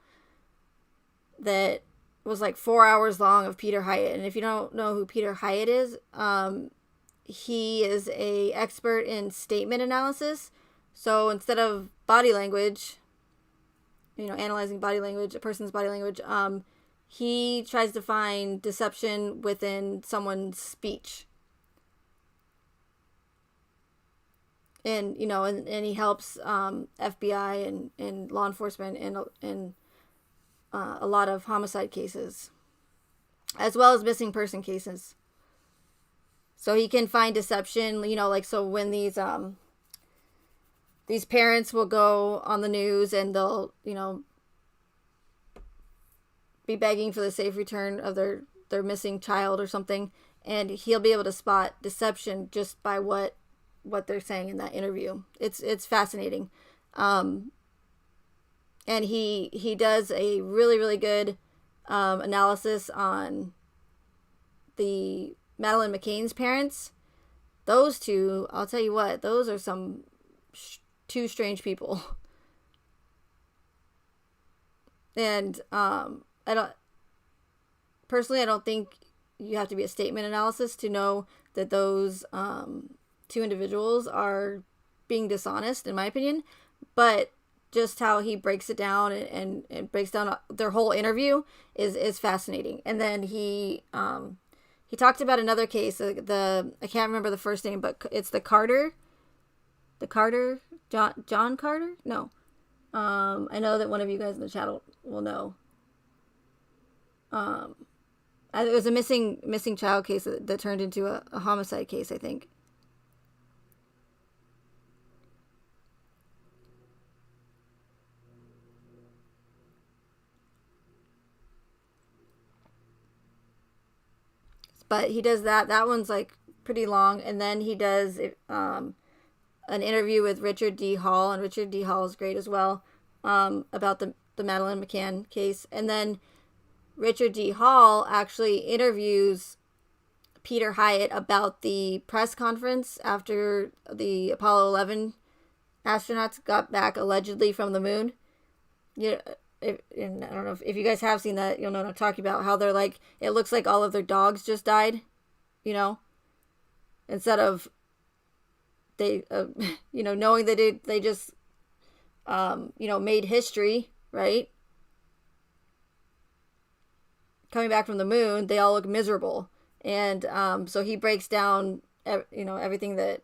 Speaker 1: that was like 4 hours long of Peter Hyatt. And if you don't know who Peter Hyatt is, he is a expert in statement analysis. So instead of body language, analyzing body language, a person's body language, he tries to find deception within someone's speech. And, and he helps FBI and law enforcement in a lot of homicide cases, as well as missing person cases. So he can find deception, so when these parents will go on the news and they'll, be begging for the safe return of their missing child or something, and he'll be able to spot deception just by what they're saying in that interview. It's fascinating. And he does a really, really good analysis on the Madeleine McCann's parents. Those two, I'll tell you what, those are some two strange people. And I don't think you have to be a statement analysis to know that those 2 individuals are being dishonest, in my opinion. But just how he breaks it down and breaks down their whole interview is fascinating. And then he talked about another case, I can't remember the first name, but it's John Carter? No. I know that one of you guys in the chat will know. It was a missing child case that turned into a homicide case, I think. But he does that. That one's like pretty long, and then he does an interview with Richard D. Hall, and Richard D. Hall is great as well, about the Madeleine McCann case. And then Richard D. Hall actually interviews Peter Hyatt about the press conference after the Apollo 11 astronauts got back allegedly from the moon. And I don't know if you guys have seen that, you'll know what I'm talking about. How they're like, it looks like all of their dogs just died, instead of they, knowing that they just, made history, right? Coming back from the moon, they all look miserable. And so he breaks down, everything that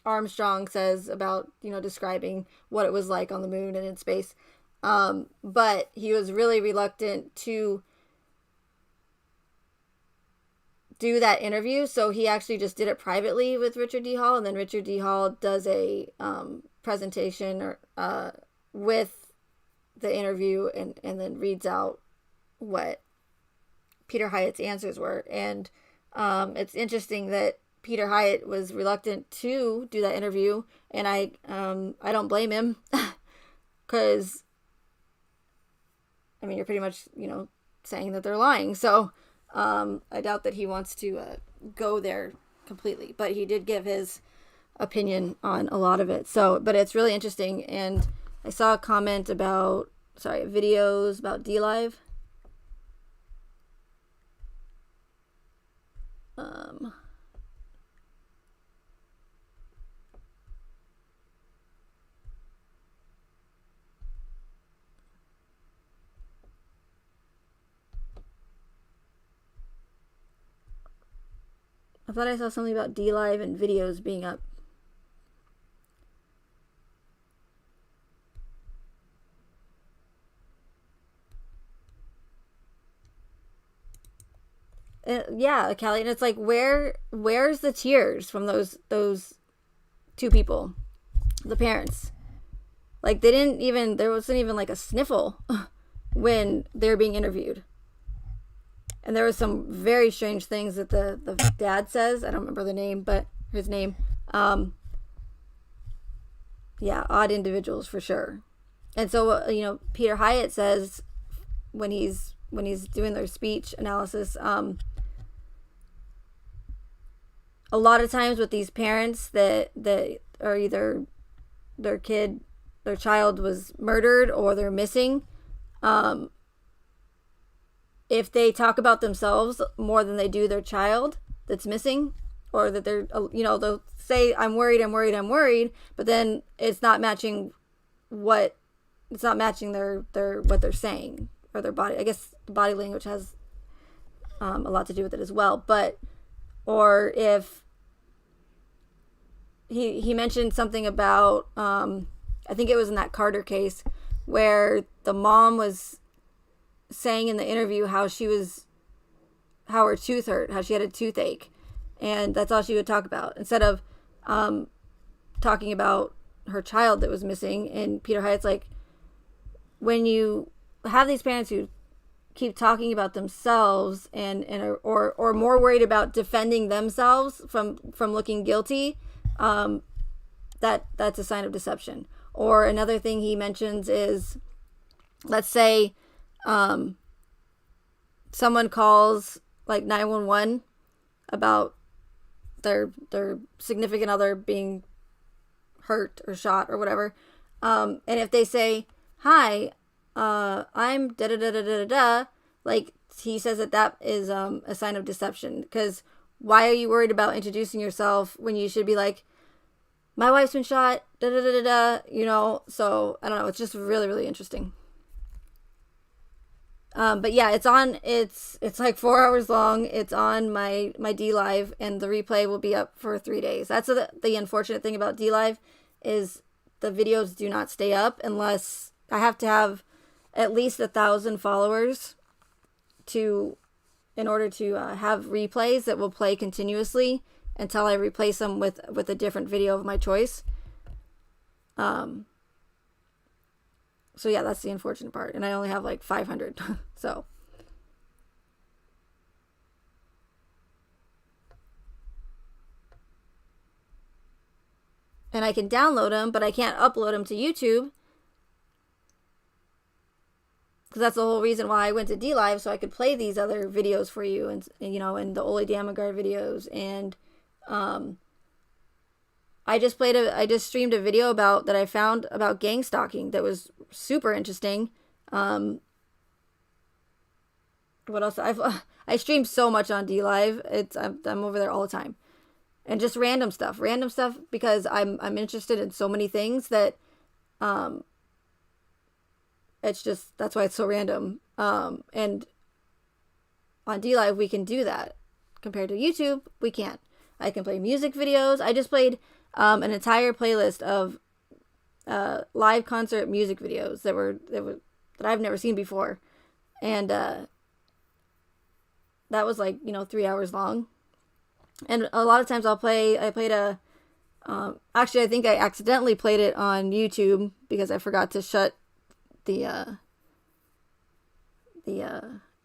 Speaker 1: Armstrong says about, describing what it was like on the moon and in space. But he was really reluctant to do that interview. So he actually just did it privately with Richard D. Hall. And then Richard D. Hall does a presentation with the interview and then reads out what Peter Hyatt's answers were. And it's interesting that Peter Hyatt was reluctant to do that interview, and I don't blame him, because you're pretty much saying that they're lying. So I doubt that he wants to go there completely, but he did give his opinion on a lot of it. So, but it's really interesting, and I saw a comment about videos about DLive. I thought I saw something about DLive and videos being up. Yeah, Callie, and it's like, where's the tears from those two people, the parents? Like, there wasn't even like a sniffle when they're being interviewed. And there was some very strange things that the dad says. I don't remember the name, but his name. Yeah, odd individuals for sure. And so, Peter Hyatt says when he's doing their speech analysis, a lot of times with these parents that are either their child was murdered or they're missing, if they talk about themselves more than they do their child that's missing, or that they're, they'll say, I'm worried, but then it's not matching what they're saying, or their body. I guess the body language has a lot to do with it as well. But, or if he mentioned something about, I think it was in that Carter case, where the mom was saying in the interview how her tooth hurt, how she had a toothache, and that's all she would talk about, instead of talking about her child that was missing. And Peter Hyatt's like, when you have these parents who keep talking about themselves or more worried about defending themselves from looking guilty, that's a sign of deception. Or another thing he mentions is, let's say someone calls like 911 about their significant other being hurt or shot or whatever, and if they say, hi, I'm da da da da da da, like, he says that is a sign of deception, because why are you worried about introducing yourself when you should be like, my wife's been shot, da da da da da, so I don't know, it's just really, really interesting. But yeah, it's like 4 hours long. It's on my DLive, and the replay will be up for 3 days. That's the unfortunate thing about DLive, is the videos do not stay up unless I have to have at least 1,000 followers in order to have replays that will play continuously until I replace them with a different video of my choice. So yeah, that's the unfortunate part. And I only have like 500. So. And I can download them, but I can't upload them to YouTube. Because that's the whole reason why I went to DLive, so I could play these other videos for you. And you know, and the Ole Damagard videos. And I just streamed a video that I found about gang stalking that was super interesting. What else? I stream so much on DLive. I'm over there all the time, and just random stuff because I'm interested in so many things that, it's just, that's why it's so random. And on DLive we can do that compared to YouTube. We can't. I can play music videos. I just played an entire playlist of live concert music videos that I've never seen before, and that was like 3 hours long. And a lot of times I played actually I think I accidentally played it on YouTube because I forgot to shut the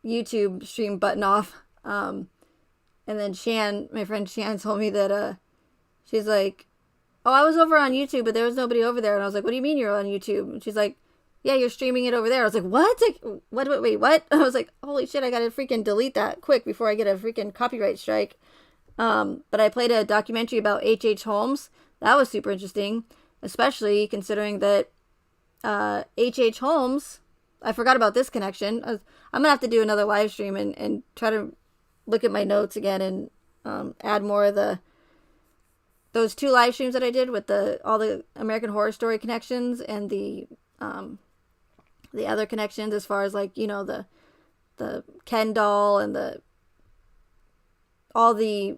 Speaker 1: YouTube stream button off. And then my friend Shan told me that she's like, oh, I was over on YouTube, but there was nobody over there. And I was like, what do you mean you're on YouTube? And she's like, yeah, you're streaming it over there. I was like, what? Wait, what? I was like, holy shit, I gotta freaking delete that quick before I get a freaking copyright strike. But I played a documentary about H.H. Holmes. That was super interesting, especially considering that H.H. Holmes, I forgot about this connection. I'm gonna have to do another live stream and try to look at my notes again and add more of those 2 live streams that I did with all the American Horror Story connections and the other connections as far as like the Ken doll and all the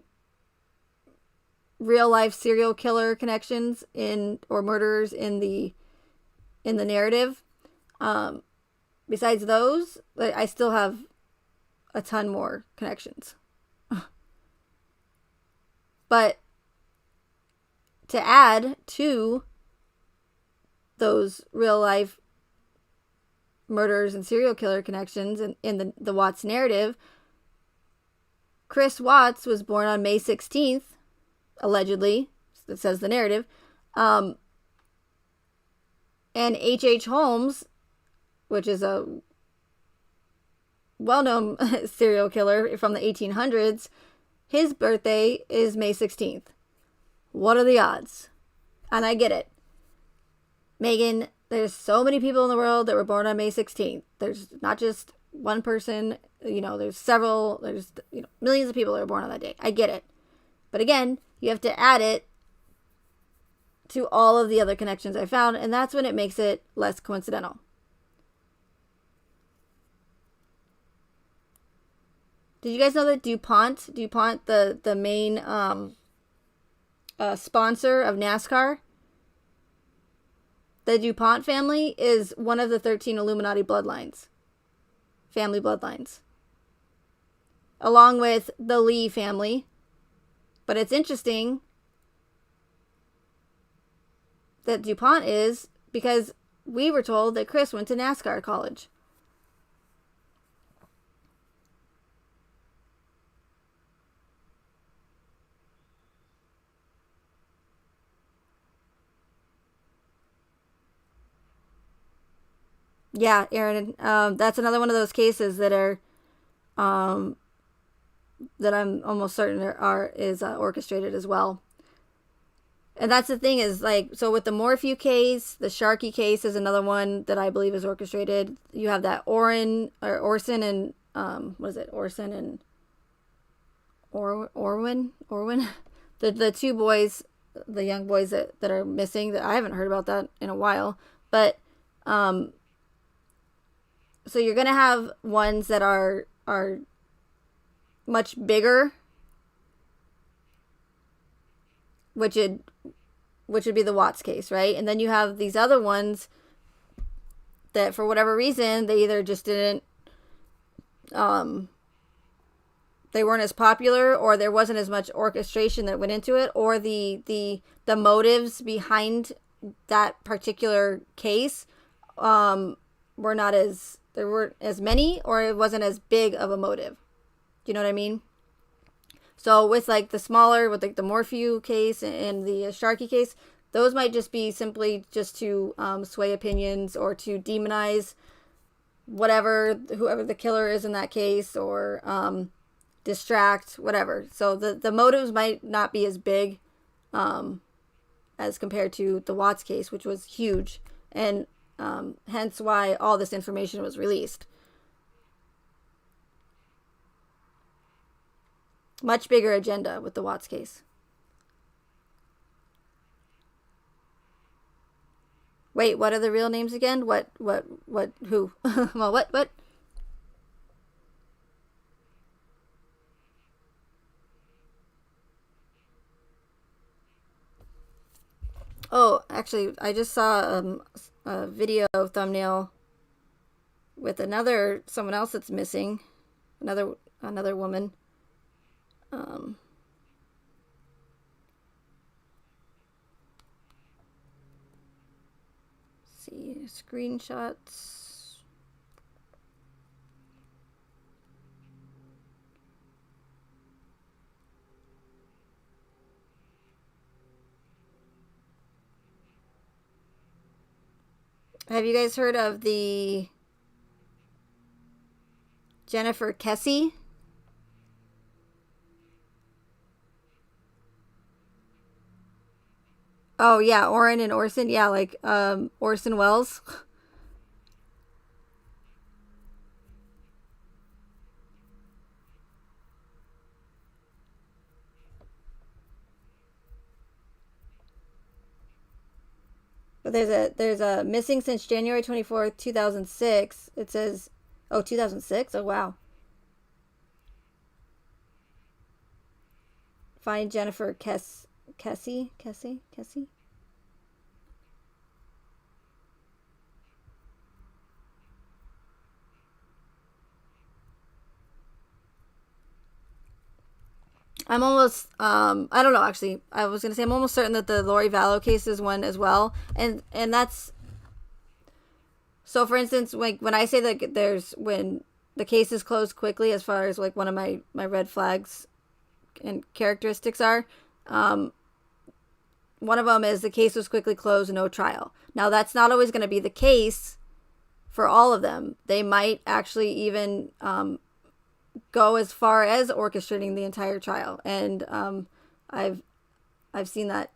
Speaker 1: real life serial killer connections or murderers in the narrative. Besides those, I still have a ton more connections. But to add to those real life murders and serial killer connections in the Watts narrative, Chris Watts was born on May 16th, allegedly. That says the narrative. And H.H. Holmes, which is a well-known serial killer from the 1800s, his birthday is May 16th. What are the odds? And I get it. Megan, there's so many people in the world that were born on May 16th. There's not just one person, there's several, millions of people that are born on that day. I get it. But again, you have to add it to all of the other connections I found, and that's when it makes it less coincidental. Did you guys know that DuPont, the main sponsor of NASCAR, the DuPont family is one of the 13 Illuminati family bloodlines, along with the Lee family. But it's interesting that DuPont is, because we were told that Chris went to NASCAR college. Yeah, Aaron, that's another one of those cases that are, that I'm almost certain is orchestrated as well. And that's the thing is, like, so with the Morphew case, the Sharkey case is another one that I believe is orchestrated. You have that Orson and, Orson and Orwin? The 2 boys, the young boys that are missing, that I haven't heard about that in a while. But, so you're going to have ones that are much bigger, which which would be the Watts case, right? And then you have these other ones that for whatever reason they either just didn't they weren't as popular, or there wasn't as much orchestration that went into it, or the motives behind that particular case were not as, there weren't as many, or it wasn't as big of a motive. Do you know what I mean? So with like the smaller, with like the Morphew case and the Sharkey case, those might just be simply just to sway opinions or to demonize whoever the killer is in that case, or distract, whatever. So the motives might not be as big as compared to the Watts case, which was huge, and hence why all this information was released. Much bigger agenda with the Watts case. Wait, what are the real names again? Who? Well, what? Oh, actually, I just saw a video thumbnail with someone else that's missing, another woman. See screenshots. Have you guys heard of the Jennifer Kesse? Oh yeah, Orrin and Orson. Yeah, like Orson Welles. But there's a missing since January 24th, 2006. It says, oh, 2006. Oh wow. Find Jennifer Kesse. I'm almost I don't know, actually. I was gonna say I'm almost certain that the Lori Vallow case is one as well. And that's, so for instance, like when I say that when the case is closed quickly, as far as like one of my red flags and characteristics are, one of them is the case was quickly closed, no trial. Now that's not always going to be the case for all of them. They might actually even go as far as orchestrating the entire trial, and I've seen that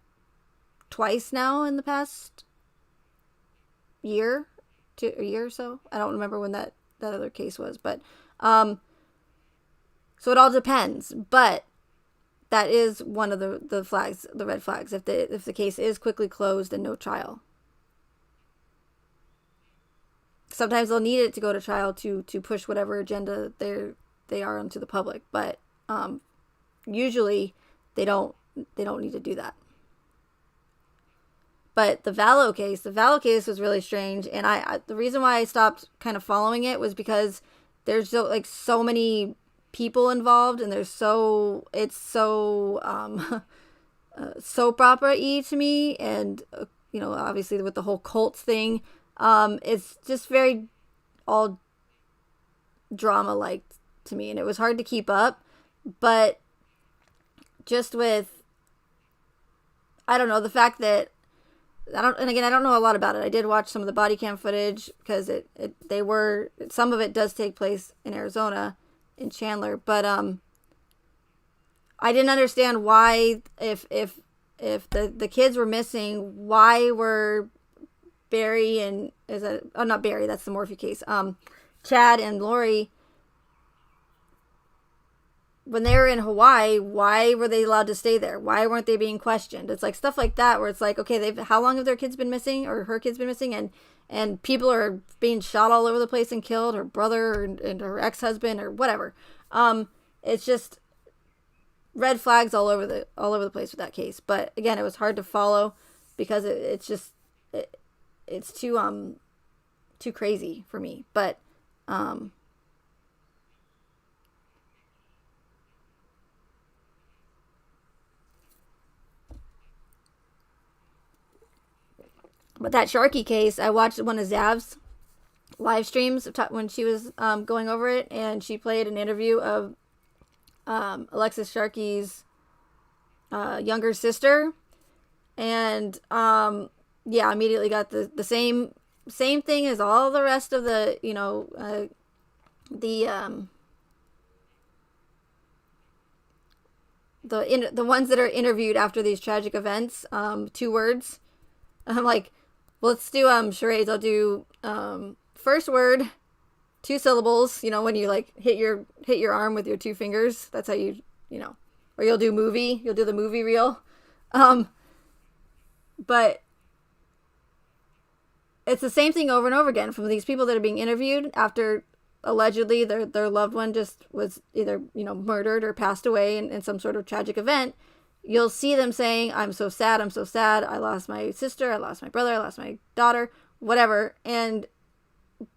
Speaker 1: twice now in the past year or so. I don't remember when that other case was, but so it all depends. But that is one of the flags, the red flags, if the case is quickly closed and no trial. Sometimes they'll need it to go to trial to push whatever agenda they are onto the public, but usually they don't need to do that. But the Vallow case was really strange, and I the reason why I stopped kind of following it was because there's so many people involved, and it's so soap opera-y to me, and obviously with the whole cults thing, it's just very all drama-like to me, and it was hard to keep up. But just with, I don't know, the fact that I don't know a lot about it. I did watch some of the body cam footage because some of it does take place in Arizona, in Chandler, but I didn't understand why, if the kids were missing, why were Barry and not Barry, that's the Morphew case, Chad and Lori, when they were in Hawaii, why were they allowed to stay there? Why weren't they being questioned? It's like stuff like that where it's like, okay, how long have their kids been missing, or her kids been missing, and people are being shot all over the place and killed, her brother and her ex-husband or whatever. It's just red flags all over the place with that case. But again, it was hard to follow. because it's too crazy for me. But but that Sharky case, I watched one of Zav's live streams when she was going over it, and she played an interview of Alexis Sharkey's younger sister, and yeah, immediately got the same thing as all the rest of the the ones that are interviewed after these tragic events. 2 words. I'm like, well, let's do charades. I'll do first word, 2 syllables. When you like hit your arm with your 2 fingers. That's how you or you'll do movie. You'll do the movie reel. But it's the same thing over and over again from these people that are being interviewed after allegedly their loved one just was either murdered or passed away in some sort of tragic event. You'll see them saying, I'm so sad, I lost my sister, I lost my brother, I lost my daughter, whatever.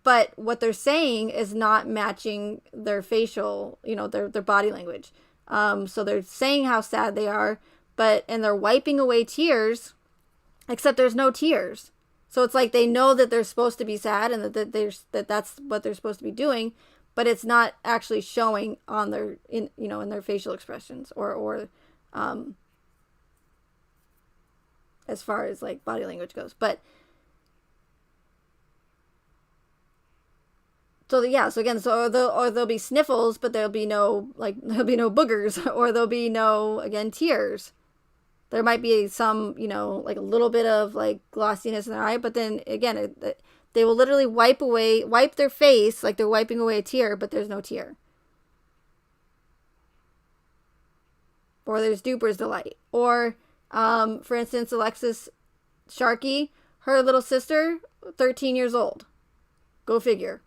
Speaker 1: But what they're saying is not matching their facial, their body language. So they're saying how sad they are, and they're wiping away tears, except there's no tears. So it's like they know that they're supposed to be sad and that that's what they're supposed to be doing, but it's not actually showing on in their facial expressions or as far as like body language goes. But so there'll be sniffles, but there'll be no boogers, or there'll be no, again, tears. There might be some, like a little bit of like glossiness in their eye, but then again, they will literally wipe their face like they're wiping away a tear, but there's no tear. Or there's duper's delight. Or, for instance, Alexis Sharkey, her little sister, 13 years old. Go figure.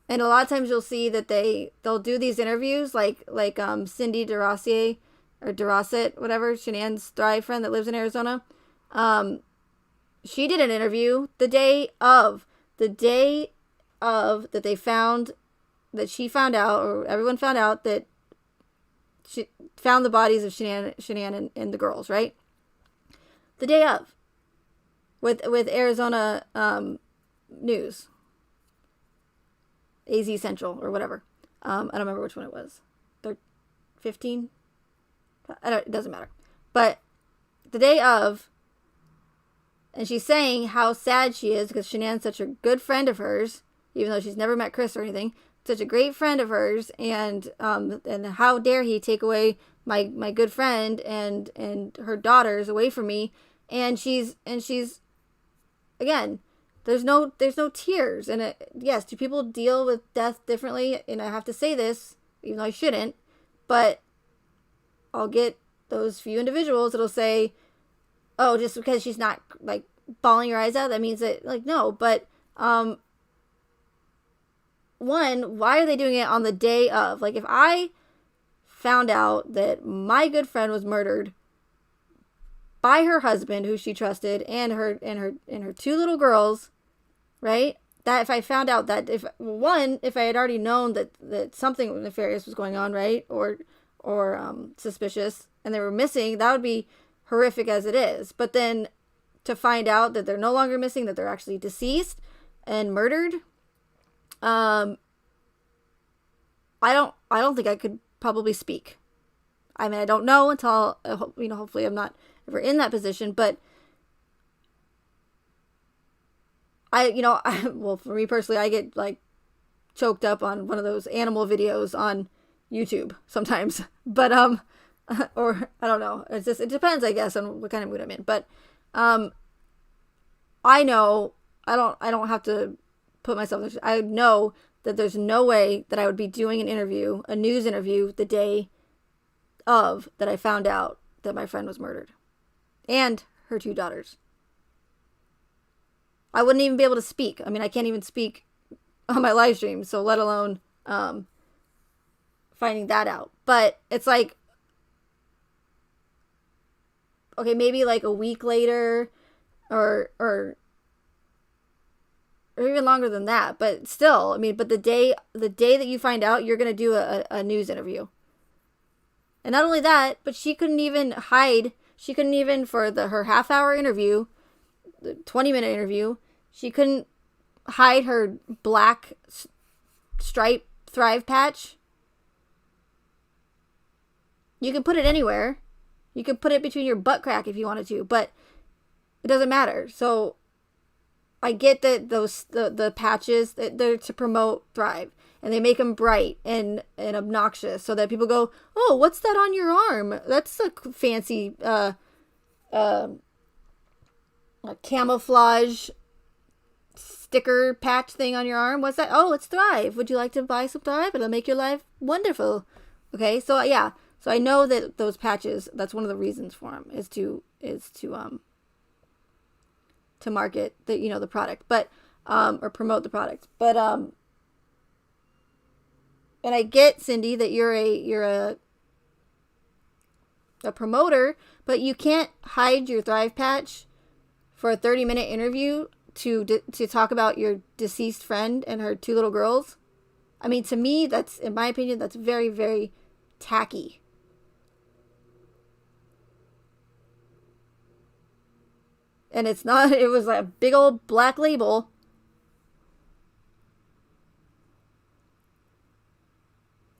Speaker 1: And a lot of times you'll see that they'll do these interviews like Cindy DeRossier or DeRosset, whatever, Shanann's Thrive friend that lives in Arizona. She did an interview the day of that they found, that she found out, or everyone found out, that she found the bodies of Shanann and the girls, right? The day of, with Arizona News. AZ Central or whatever. I don't remember which one it was. 15? It doesn't matter. But the day of, and she's saying how sad she is because Shanann's such a good friend of hers, even though she's never met Chris or anything, such a great friend of hers, and how dare he take away my good friend and her daughters away from me. And she's again, there's no tears. And yes, do people deal with death differently? And I have to say this, even though I shouldn't, but I'll get those few individuals that'll say, oh, just because she's not like bawling her eyes out, that means that, like, no. But one, why are they doing it on the day of? Like, if I found out that my good friend was murdered by her husband, who she trusted, and her 2 little girls, right? That if I found out that if I had already known that something nefarious was going on, right, or suspicious, and they were missing, that would be horrific as it is. But then to find out that they're no longer missing, that they're actually deceased and murdered, I don't think I could probably speak. I mean, I don't know until hopefully I'm not ever in that position, but well, for me personally, I get like choked up on one of those animal videos on YouTube sometimes, but or I don't know, it depends, I guess, on what kind of mood I'm in. But I know I don't have to put myself, I know that there's no way that I would be doing a news interview the day of that I found out that my friend was murdered and her 2 daughters. I wouldn't even be able to speak. I mean, I can't even speak on my live stream, so let alone finding that out. But it's like, okay, maybe like a week later, or even longer than that. But still, I mean, but the day that you find out, you're gonna do a news interview. And not only that, but she couldn't even hide. She couldn't even, for her half-hour interview, the 20-minute interview, she couldn't hide her black stripe Thrive patch. You can put it anywhere. You can put it between your butt crack if you wanted to, but it doesn't matter. So I get that the patches, they're to promote Thrive, and they make them bright and obnoxious so that people go, oh, what's that on your arm? That's a fancy a camouflage sticker patch thing on your arm. What's that? Oh, it's Thrive. Would you like to buy some Thrive? It'll make your life wonderful. Okay, so yeah, so I know that those patches, that's one of the reasons for them, is to market the product, but or promote the product. But and I get, Cindy, that you're a promoter, but you can't hide your Thrive patch for a 30-minute interview to talk about your deceased friend and her 2 little girls. I mean, to me, that's, in my opinion, that's very, very tacky. And it's not, it was like a big old black label.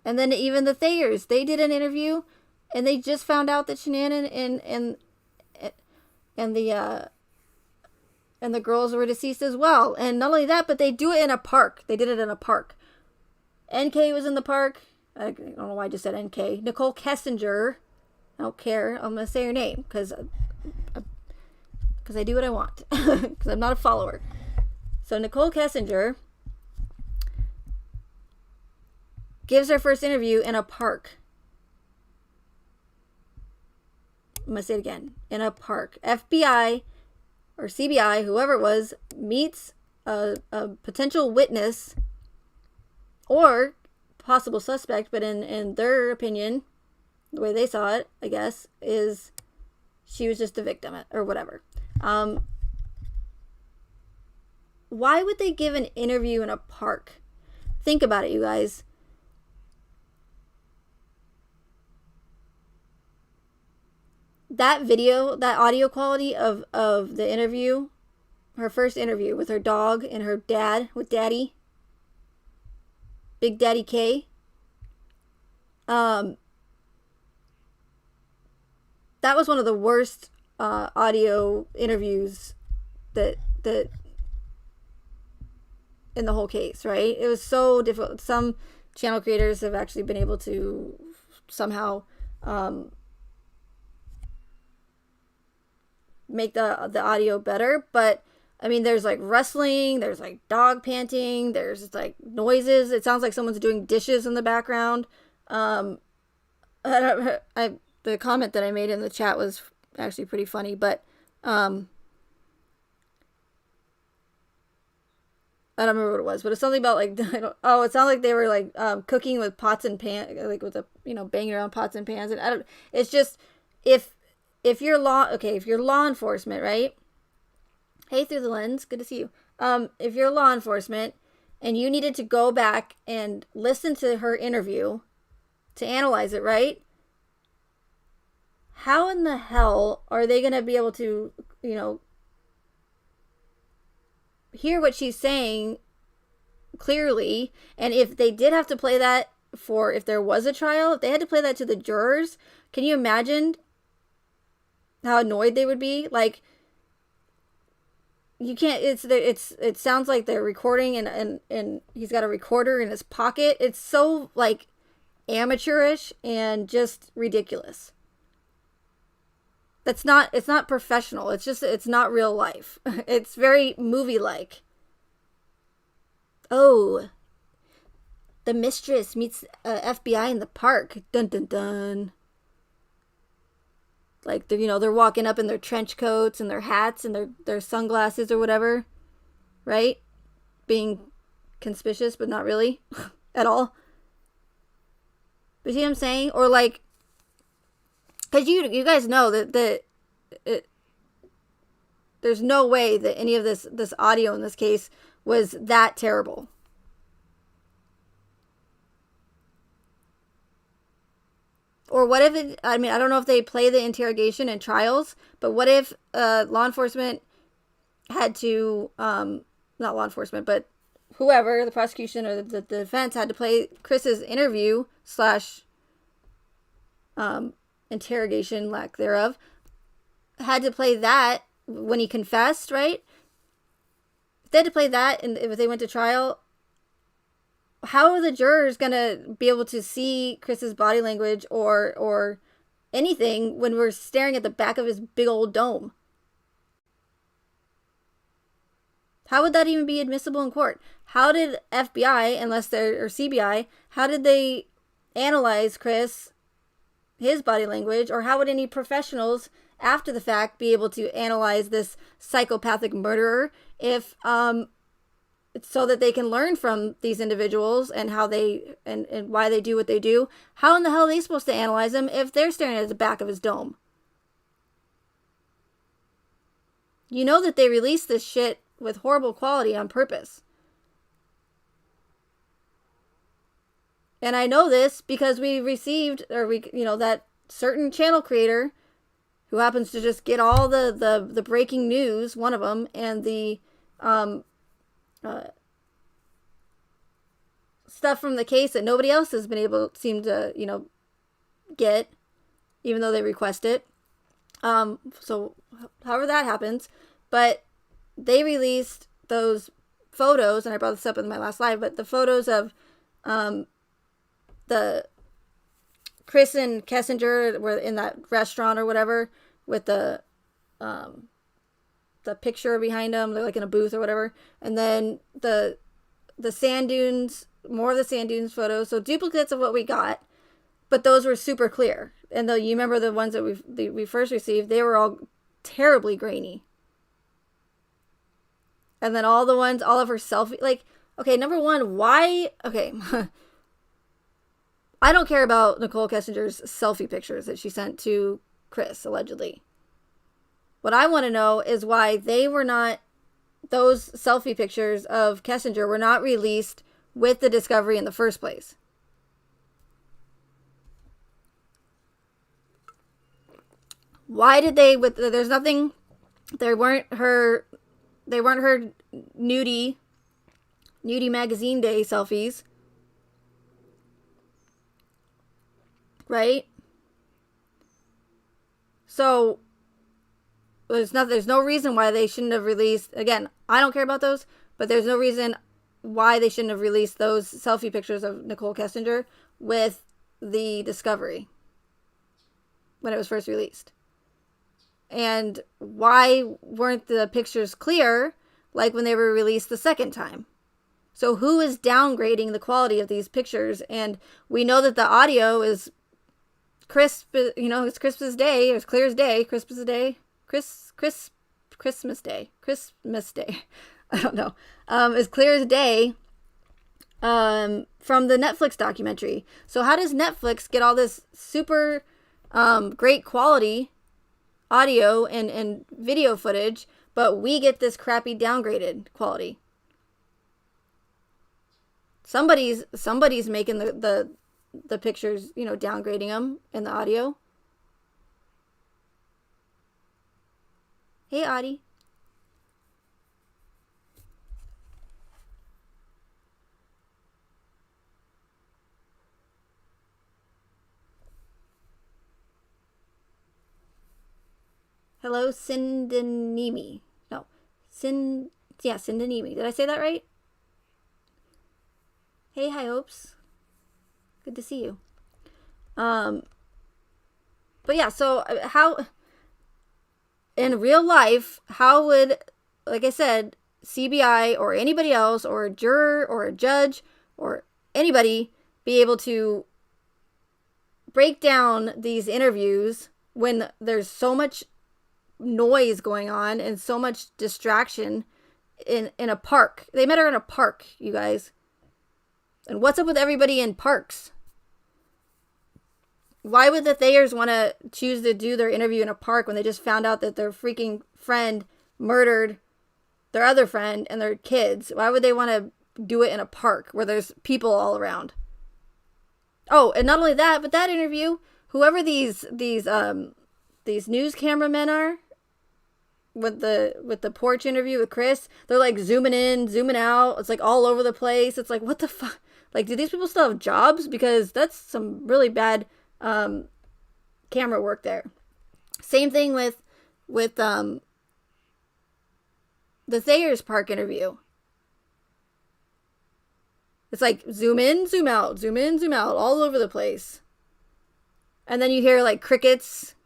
Speaker 1: And then even the Thayers, they did an interview, and they just found out that Shanann and the girls were deceased as well. And not only that, but they do it in a park. They did it in a park. NK was in the park. I don't know why I just said NK. Nicole Kessinger. I don't care. I'm going to say her name because I do what I want. Because I'm not a follower. So Nicole Kessinger gives her first interview in a park. I'm going to say it again. In a park. FBI or CBI, whoever it was, meets a potential witness or possible suspect, but in their opinion, the way they saw it, I guess, is she was just a victim or whatever. Why would they give an interview in a park? Think about it, you guys. That video, that audio quality of the interview, her first interview with her dog and her dad, with Daddy, Big Daddy K, that was one of the worst audio interviews that in the whole case, right? It was so difficult. Some channel creators have actually been able to somehow make the audio better, but I mean, there's like rustling, there's like dog panting, there's like noises. It sounds like someone's doing dishes in the background. The comment that I made in the chat was actually pretty funny, but I don't remember what it was, but it's something about like, it sounded like they were like cooking with pots and pans, like with banging around pots and pans, and it's just, if you're law enforcement, right? Hey, Through the Lens, good to see you. If you're law enforcement and you needed to go back and listen to her interview to analyze it, right? How in the hell are they going to be able to, hear what she's saying clearly? And if they did have to play that if there was a trial, if they had to play that to the jurors, can you imagine how annoyed they would be? Like, you can't, it sounds like they're recording and he's got a recorder in his pocket. It's so like amateurish and just ridiculous. It's not professional. It's not real life. It's very movie-like. Oh, the mistress meets FBI in the park. Dun dun dun. Like, they're walking up in their trench coats and their hats and their sunglasses or whatever, right? Being conspicuous, but not really at all. But see what I'm saying? Or like, because you guys know that there's no way that any of this audio in this case was that terrible. Or what if it, I mean, I don't know if they play the interrogation in trials, but what if law enforcement had to, not law enforcement, but whoever, the prosecution or the defense had to play Chris's interview slash interrogation, lack thereof, had to play that when he confessed, right? If they had to play that and if they went to trial, how are the jurors going to be able to see Chris's body language or anything when we're staring at the back of his big old dome? How would that even be admissible in court? How did FBI, unless they're, or CBI, how did they analyze Chris, his body language, or how would any professionals after the fact be able to analyze this psychopathic murderer if so that they can learn from these individuals and how they and why they do what they do? How in the hell are they supposed to analyze him if they're staring at the back of his dome? You know that they released this shit with horrible quality on purpose. And I know this because we received, that certain channel creator who happens to just get all the breaking news, one of them, and the stuff from the case that nobody else has been able, seem to, get, even though they request it. So however that happens, but they released those photos, and I brought this up in my last live, but the photos of the Chris and Kessinger were in that restaurant or whatever with the picture behind them. They're like in a booth or whatever. And then the sand dunes, more of the sand dunes photos. So duplicates of what we got, but those were super clear. And though you remember the ones that we first received, they were all terribly grainy. And then all of her selfie, like, okay, number one, why, okay, I don't care about Nicole Kessinger's selfie pictures that she sent to Chris, allegedly. What I want to know is why those selfie pictures of Kessinger were not released with the discovery in the first place. Why did they, there's nothing, they weren't her nudie magazine day selfies. Right? So there's no reason why they shouldn't have released, again, I don't care about those, but there's no reason why they shouldn't have released those selfie pictures of Nicole Kessinger with the discovery when it was first released. And why weren't the pictures clear like when they were released the second time? So who is downgrading the quality of these pictures? And we know that the audio is crisp, it's crisp as day, or as clear as day, Christmas Day. I don't know. As clear as day from the Netflix documentary. So how does Netflix get all this super great quality audio and video footage, but we get this crappy downgraded quality? Somebody's making the pictures, downgrading them in the audio. Hey, Audie. Hello, Sindanimi. No, Sindanimi. Did I say that right? Hey, High Hopes. Good to see you. But yeah, so how, in real life, how would, like I said, CBI or anybody else or a juror or a judge or anybody be able to break down these interviews when there's so much noise going on and so much distraction in a park? They met her in a park, you guys. And what's up with everybody in parks? Why would the Thayers want to choose to do their interview in a park when they just found out that their freaking friend murdered their other friend and their kids? Why would they want to do it in a park where there's people all around? Oh, and not only that, but that interview, whoever these news cameramen are, with the porch interview with Chris, they're like zooming in, zooming out. It's like all over the place. It's like, what the fuck? Like, do these people still have jobs? Because that's some really bad camera work there. Same thing with the Thayers Park interview. It's like zoom in, zoom out, zoom in, zoom out, all over the place. And then you hear like crickets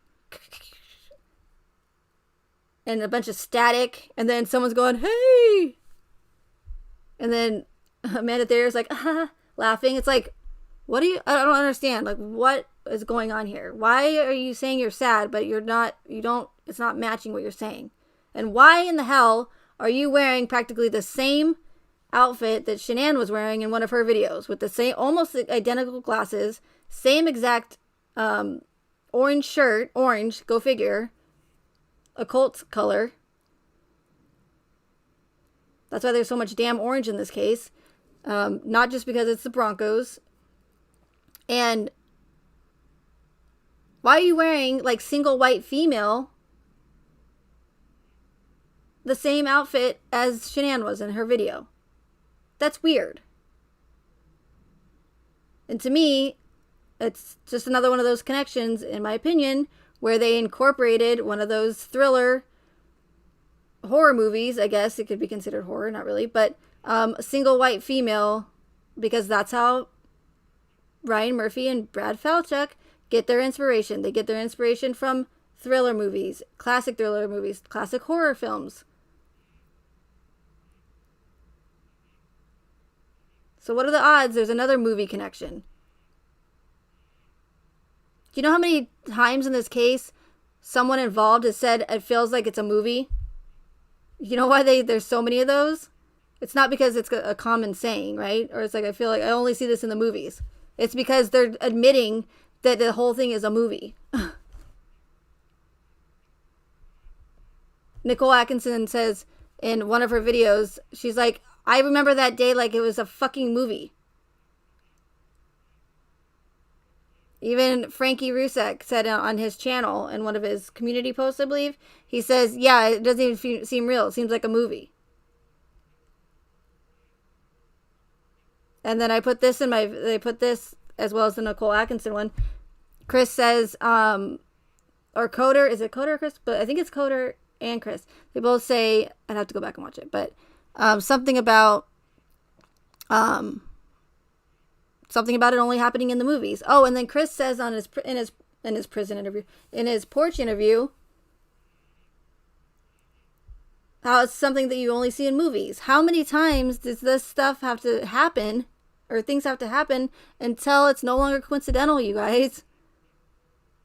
Speaker 1: and a bunch of static, and then someone's going, hey! And then Amanda Thayer's like, laughing. It's like, I don't understand. Like, what is going on here? Why are you saying you're sad, but it's not matching what you're saying? And why in the hell are you wearing practically the same outfit that Shanann was wearing in one of her videos, with the same, almost identical glasses, same exact orange shirt, orange, go figure, occult color. That's why there's so much damn orange in this case. Not just because it's the Broncos. And why are you wearing, like, single white female the same outfit as Shanann was in her video? That's weird. And to me, it's just another one of those connections, in my opinion, where they incorporated one of those thriller horror movies. I guess it could be considered horror, not really, but a single white female, because that's how Ryan Murphy and Brad Falchuk get their inspiration. They get their inspiration from thriller movies, classic horror films. So what are the odds there's another movie connection? Do you know how many times in this case someone involved has said it feels like it's a movie? You know why there's so many of those? It's not because it's a common saying, right? Or it's like, I feel like I only see this in the movies. It's because they're admitting that the whole thing is a movie. Nicole Atkinson says in one of her videos, she's like, I remember that day like it was a fucking movie. Even Frankie Rusek said on his channel, in one of his community posts, I believe, he says, yeah, it doesn't even seem real. It seems like a movie. And then they put this as well as the Nicole Atkinson one. Chris says, or Coder, is it Coder or Chris? But I think it's Coder and Chris. They both say, I'd have to go back and watch it, but something about it only happening in the movies. Oh, and then Chris says in his prison interview, in his porch interview, how it's something that you only see in movies. How many times does this stuff have to happen, or things have to happen, until it's no longer coincidental, you guys?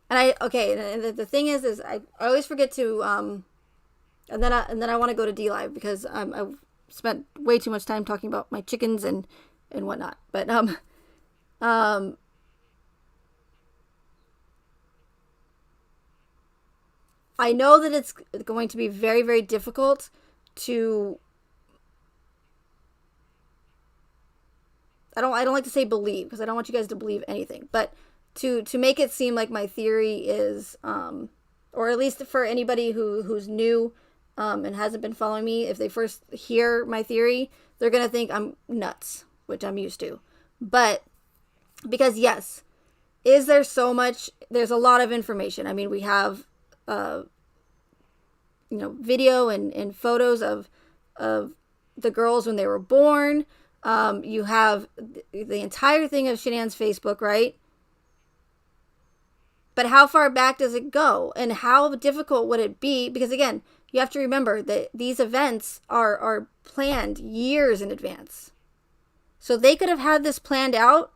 Speaker 1: And the thing is I always forget to and then I want to go to DLive because I've spent way too much time talking about my chickens and whatnot. But I know that it's going to be very, very difficult to, I don't like to say believe, because I don't want you guys to believe anything, but to make it seem like my theory is, or at least for anybody who's new and hasn't been following me, if they first hear my theory, they're going to think I'm nuts, which I'm used to. But because yes, there's a lot of information. I mean, we have video and photos of the girls when they were born. You have the entire thing of Shanann's Facebook, right? But how far back does it go? And how difficult would it be? Because again, you have to remember that these events are planned years in advance. So they could have had this planned out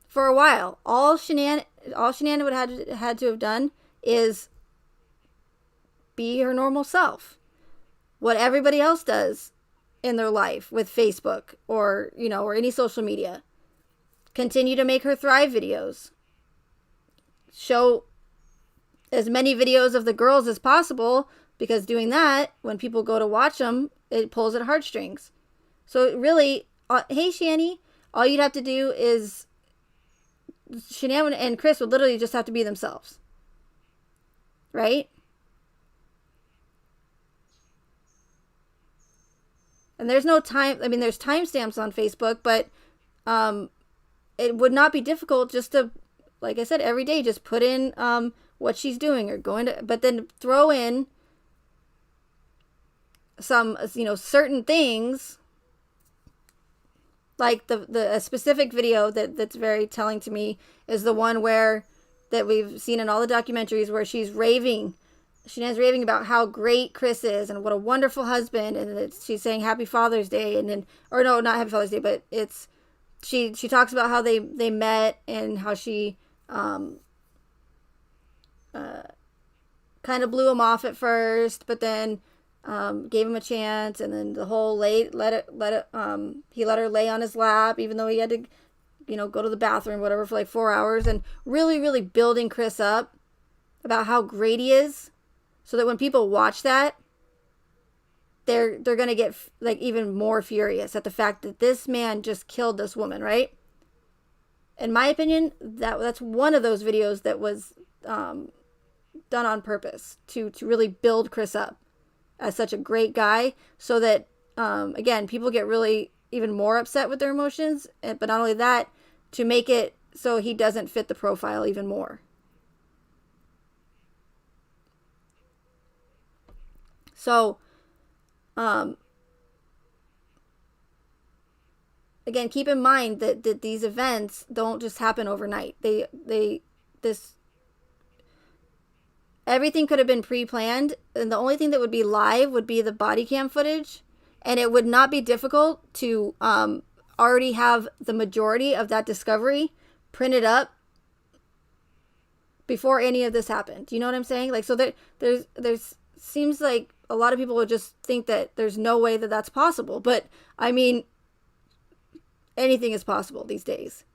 Speaker 1: for a while. All Shanann would have had to have done is be her normal self. What everybody else does in their life with Facebook or any social media. Continue to make her Thrive videos. Show as many videos of the girls as possible, because doing that, when people go to watch them, it pulls at heartstrings. So really, hey Shani, all you'd have to do is, Shanann and Chris would literally just have to be themselves. Right? And there's no time, I mean, there's timestamps on Facebook, but it would not be difficult just to, like I said, every day, just put in what she's doing or going to, but then throw in some, certain things. Like a specific video that's very telling to me is the one that we've seen in all the documentaries, where she's raving about how great Chris is and what a wonderful husband, and she's saying Happy Father's Day, and then, or no, not Happy Father's Day, but it's, she talks about how they met and how she kind of blew him off at first, but then gave him a chance, and then the whole he let her lay on his lap, even though he had to, go to the bathroom, whatever, for like 4 hours, and really, really building Chris up about how great he is, so that when people watch that, they're gonna get like even more furious at the fact that this man just killed this woman, right? In my opinion, that's one of those videos that was done on purpose to really build Chris up as such a great guy, so that again, people get really even more upset with their emotions, but not only that, to make it so he doesn't fit the profile even more. So again, keep in mind that these events don't just happen overnight. Everything could have been pre-planned, and the only thing that would be live would be the body cam footage, and it would not be difficult to already have the majority of that discovery printed up before any of this happened. Do you know what I'm saying? Like, so there's seems like a lot of people would just think that there's no way that that's possible, but I mean, anything is possible these days.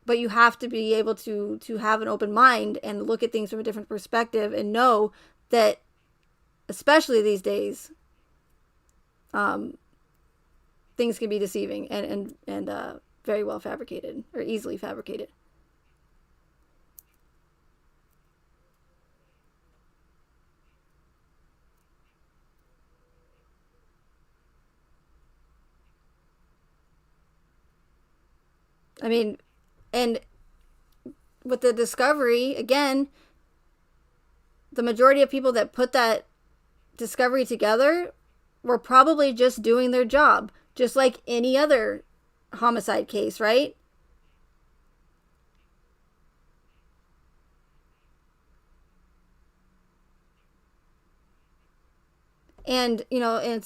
Speaker 1: But you have to be able to have an open mind and look at things from a different perspective, and know that, especially these days, things can be deceiving and very well fabricated, or easily fabricated. I mean, and with the discovery, again, the majority of people that put that discovery together were probably just doing their job, just like any other homicide case, right? And and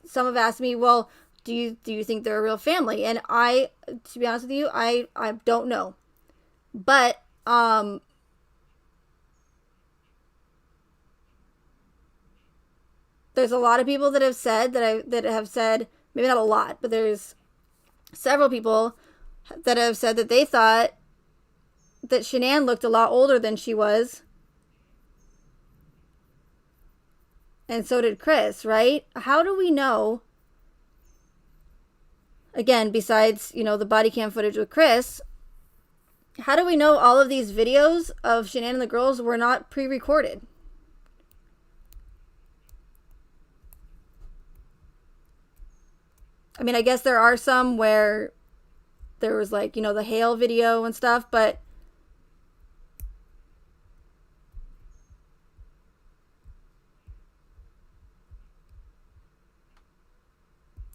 Speaker 1: some have asked me, well, do you think they're a real family? And to be honest with you, I don't know. But there's a lot of people that have said that have said, maybe not a lot, but there's several people that have said that they thought that Shanann looked a lot older than she was. And so did Chris, right? How do we know? Again, besides, the body cam footage with Chris, how do we know all of these videos of Shanann and the girls were not pre-recorded? I mean, I guess there are some where there was like, the hail video and stuff, but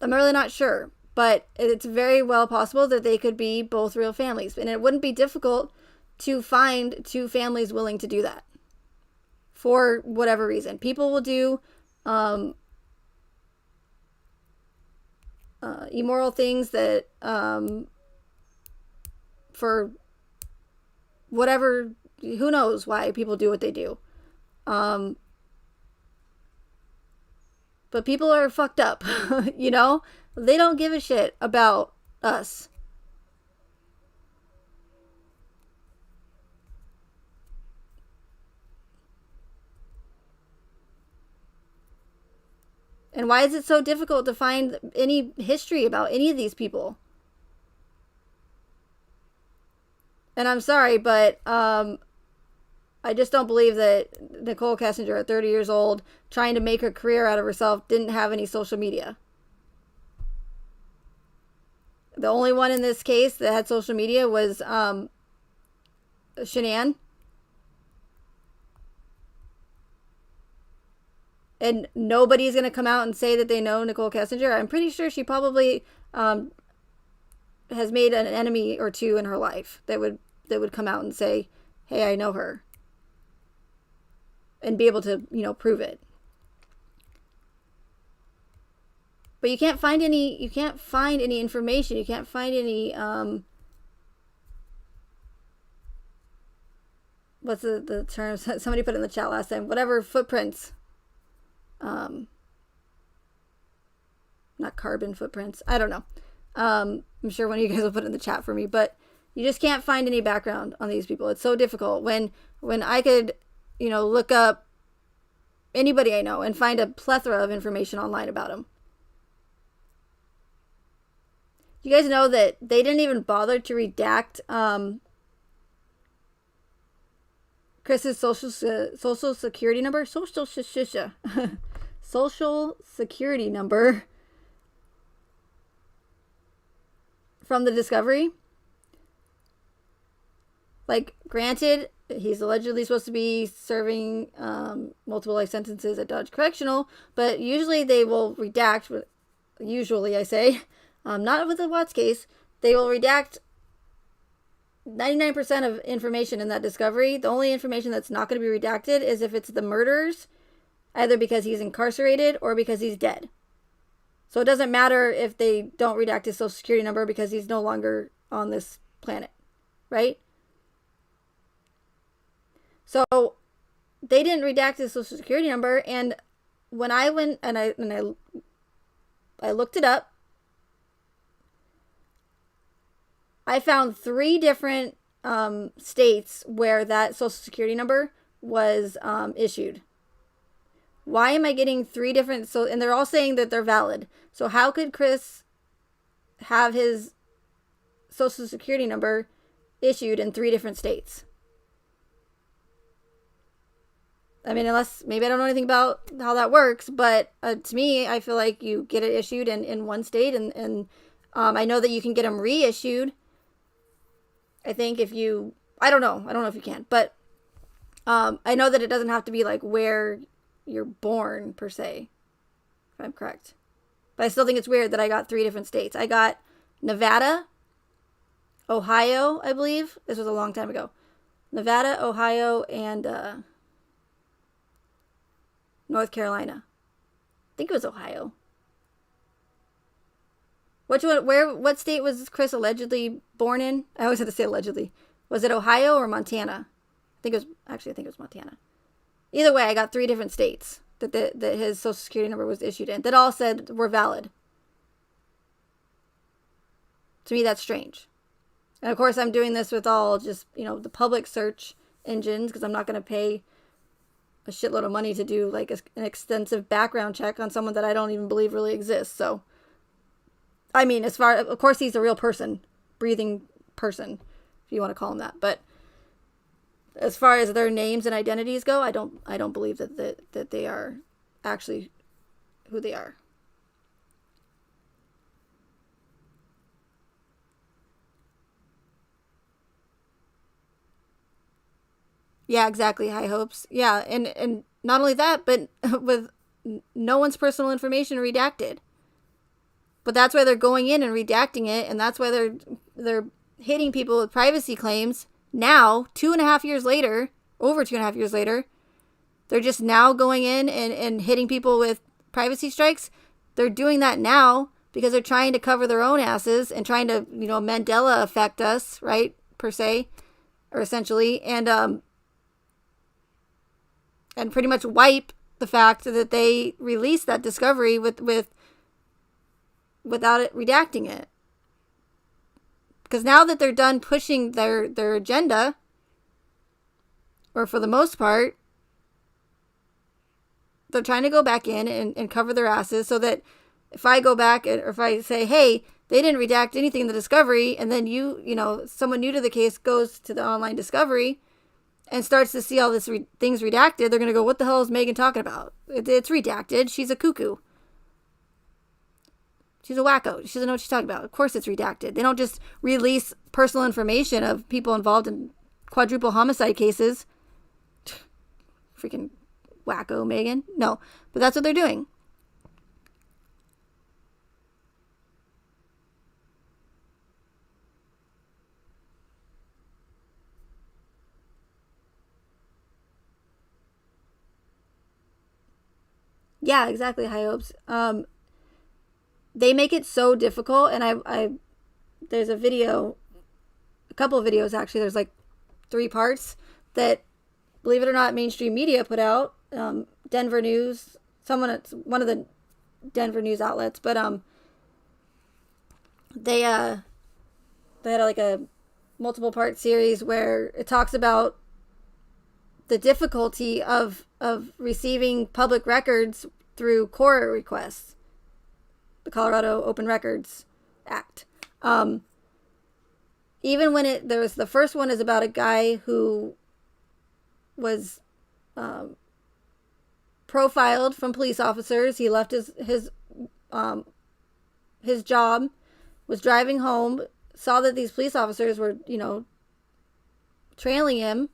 Speaker 1: I'm really not sure. But it's very well possible that they could be both real families. And it wouldn't be difficult to find two families willing to do that for whatever reason. People will do immoral things that for whatever, who knows why people do what they do. But people are fucked up, They don't give a shit about us. And why is it so difficult to find any history about any of these people? And I'm sorry, but I just don't believe that Nicole Kessinger, at 30 years old, trying to make a career out of herself, didn't have any social media. The only one in this case that had social media was Shanann. And nobody's going to come out and say that they know Nicole Kessinger. I'm pretty sure she probably has made an enemy or two in her life that would come out and say, hey, I know her. And be able to, prove it. But you can't find any information. You can't find any what's the term? Somebody put it in the chat last time. Whatever, footprints. Not carbon footprints. I don't know. I'm sure one of you guys will put it in the chat for me, but you just can't find any background on these people. It's so difficult. When I could, look up anybody I know and find a plethora of information online about them. You guys know that they didn't even bother to redact Chris's social security number. Social security number from the discovery. Like, granted, he's allegedly supposed to be serving multiple life sentences at Dodge Correctional, but usually they will redact, usually I say, not with the Watts case, they will redact 99% of information in that discovery. The only information that's not going to be redacted is if it's the murders, either because he's incarcerated or because he's dead. So it doesn't matter if they don't redact his social security number because he's no longer on this planet, right? So they didn't redact his social security number, and when I went and I looked it up, I found 3 different states where that social security number was issued. Why am I getting 3 different? And they're all saying that they're valid. So how could Chris have his social security number issued in 3 different states? I mean, unless maybe I don't know anything about how that works, but to me, I feel like you get it issued in one state, and I know that you can get them reissued. I think I don't know if you can, but I know that it doesn't have to be like where you're born per se, if I'm correct. But I still think it's weird that I got 3 different states. I got Nevada, Ohio, I believe. This was a long time ago. Nevada, Ohio, and North Carolina. I think it was Ohio. What state was Chris allegedly born in? I always have to say allegedly. Was it Ohio or Montana? I think it was Montana. Either way, I got 3 different states that his social security number was issued in that all said were valid. To me, that's strange. And of course, I'm doing this with all just, the public search engines because I'm not going to pay a shitload of money to do like an extensive background check on someone that I don't even believe really exists. So, I mean, of course, he's a real person, breathing person, if you want to call him that. But as far as their names and identities go, I don't believe that they are actually who they are. Yeah, exactly. High hopes. Yeah, and not only that, but with no one's personal information redacted. But that's why they're going in and redacting it, and that's why they're hitting people with privacy claims now, 2.5 years later, over 2.5 years later. They're just now going in and hitting people with privacy strikes. They're doing that now because they're trying to cover their own asses and trying to, Mandela affect us, right, per se, or essentially, and pretty much wipe the fact that they released that discovery with without it redacting it. Because now that they're done pushing their agenda, or for the most part, they're trying to go back in and cover their asses so that if I go back or if I say, hey, they didn't redact anything in the discovery, and then someone new to the case goes to the online discovery and starts to see all this things redacted, they're going to go, what the hell is Megan talking about? It's redacted. She's a cuckoo. She's a wacko. She doesn't know what she's talking about. Of course it's redacted. They don't just release personal information of people involved in quadruple homicide cases. Freaking wacko, Megan. No, but that's what they're doing. Yeah, exactly. High hopes. They make it so difficult, and I there's a couple of videos actually. There's like 3 parts that, believe it or not, mainstream media put out. Denver News, one of the Denver news outlets, but they had like a multiple part series where it talks about the difficulty of receiving public records through CORA requests, the Colorado Open Records Act. Even when the first one is about a guy who was profiled from police officers. He left his job, was driving home, saw that these police officers were, trailing him,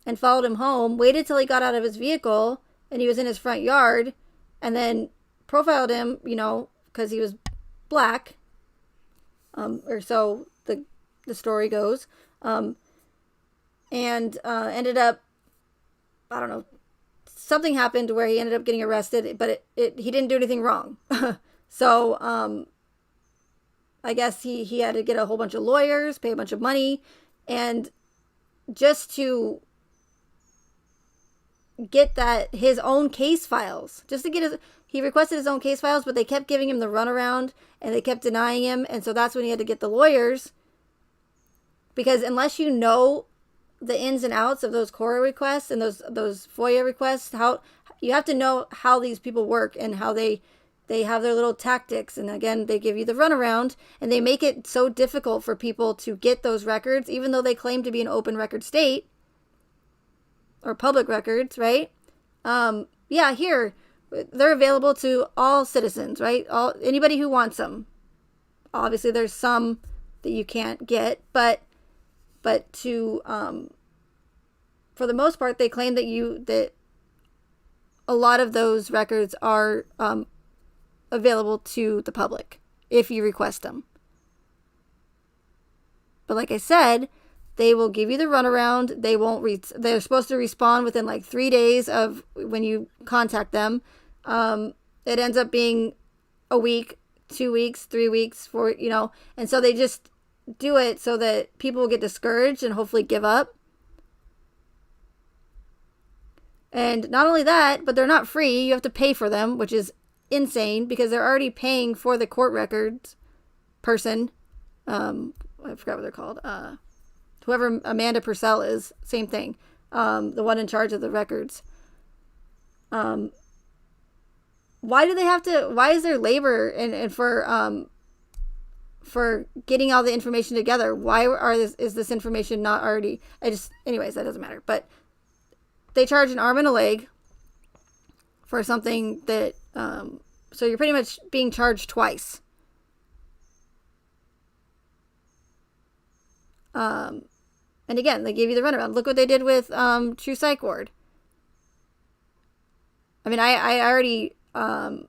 Speaker 1: and followed him home, waited till he got out of his vehicle and he was in his front yard, and then profiled him, because he was black, or so the story goes, and ended up, I don't know, something happened where he ended up getting arrested, but he didn't do anything wrong. So I guess he had to get a whole bunch of lawyers, pay a bunch of money, and just to get his own case files, he requested his own case files, but they kept giving him the runaround and they kept denying him. And so that's when he had to get the lawyers, because unless you know the ins and outs of those CORA requests and those FOIA requests, how you have to know how these people work and how they have their little tactics. And again, they give you the runaround and they make it so difficult for people to get those records, even though they claim to be an open record state or public records, right? Here they're available to all citizens, right? Anybody who wants them. Obviously, there's some that you can't get, but to for the most part, they claim that a lot of those records are available to the public if you request them. But like I said, they will give you the runaround. They won't. They're supposed to respond within like 3 days of when you contact them. It ends up being a week, 2 weeks, 3 weeks and so they just do it so that people will get discouraged and hopefully give up. And not only that, but they're not free. You have to pay for them, which is insane because they're already paying for the court records person. I forgot what they're called. Whoever Amanda Purcell is, same thing. The one in charge of the records. Why do they have to? Why is there labor and for getting all the information together? Why is this information not already? Anyways, that doesn't matter. But they charge an arm and a leg for something that. So you're pretty much being charged twice. And again, they gave you the runaround. Look what they did with True Psych Ward. I mean, I already I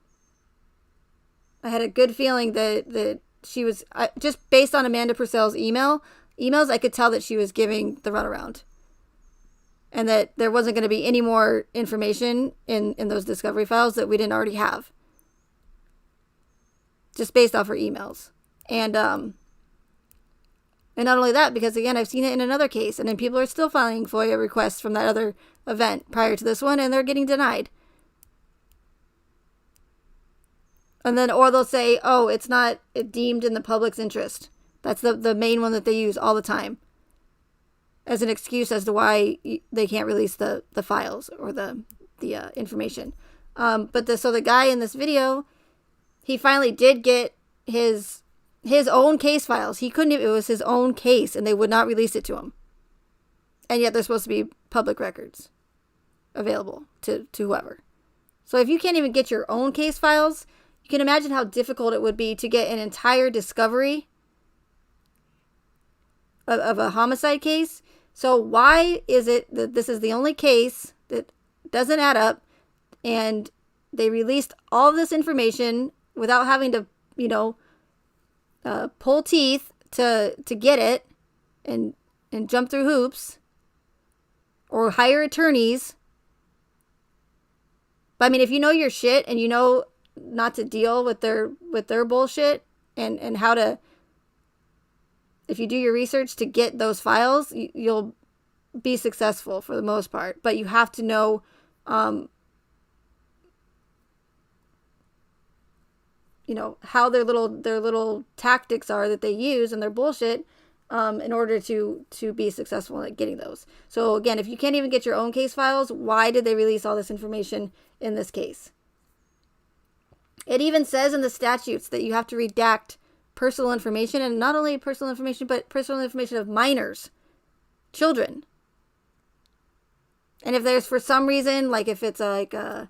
Speaker 1: had a good feeling that she was just based on Amanda Purcell's emails. I could tell that she was giving the runaround, and that there wasn't going to be any more information in those discovery files that we didn't already have, just based off her emails. And not only that, because again, I've seen it in another case, and then people are still filing FOIA requests from that other event prior to this one, and they're getting denied. And then, or they'll say, oh, it's not deemed in the public's interest. That's the main one that they use all the time as an excuse as to why they can't release the files or the information. So the guy in this video, he finally did get his own case files. He couldn't, it was his own case, and they would not release it to him. And yet they're supposed to be public records available to whoever. So if you can't even get your own case files, you can imagine how difficult it would be to get an entire discovery of a homicide case. So why is it that this is the only case that doesn't add up, and they released all of this information without having to, pull teeth to get it and jump through hoops or hire attorneys? But I mean, if you know your shit and you know not to deal with their bullshit and how to, if you do your research to get those files, you'll be successful for the most part. But you have to know how their little tactics are that they use and their bullshit in order to be successful at getting those. So again, if you can't even get your own case files, why did they release all this information in this case? It even says in the statutes that you have to redact personal information, and not only personal information, but personal information of minors, children. And if there's, for some reason, like if it's a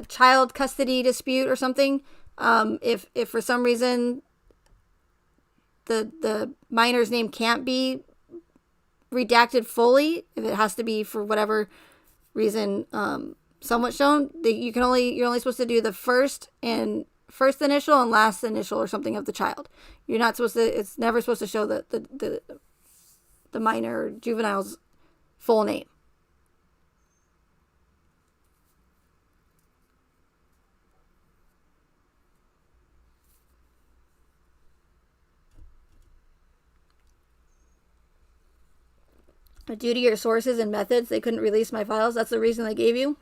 Speaker 1: child custody dispute or something, if for some reason the minor's name can't be redacted fully, if it has to be for whatever reason somewhat shown, you're only supposed to do the first initial and last initial or something of the child. You're not supposed to, it's never supposed to show the minor or juvenile's full name. Due to your sources and methods, they couldn't release my files. That's the reason they gave you.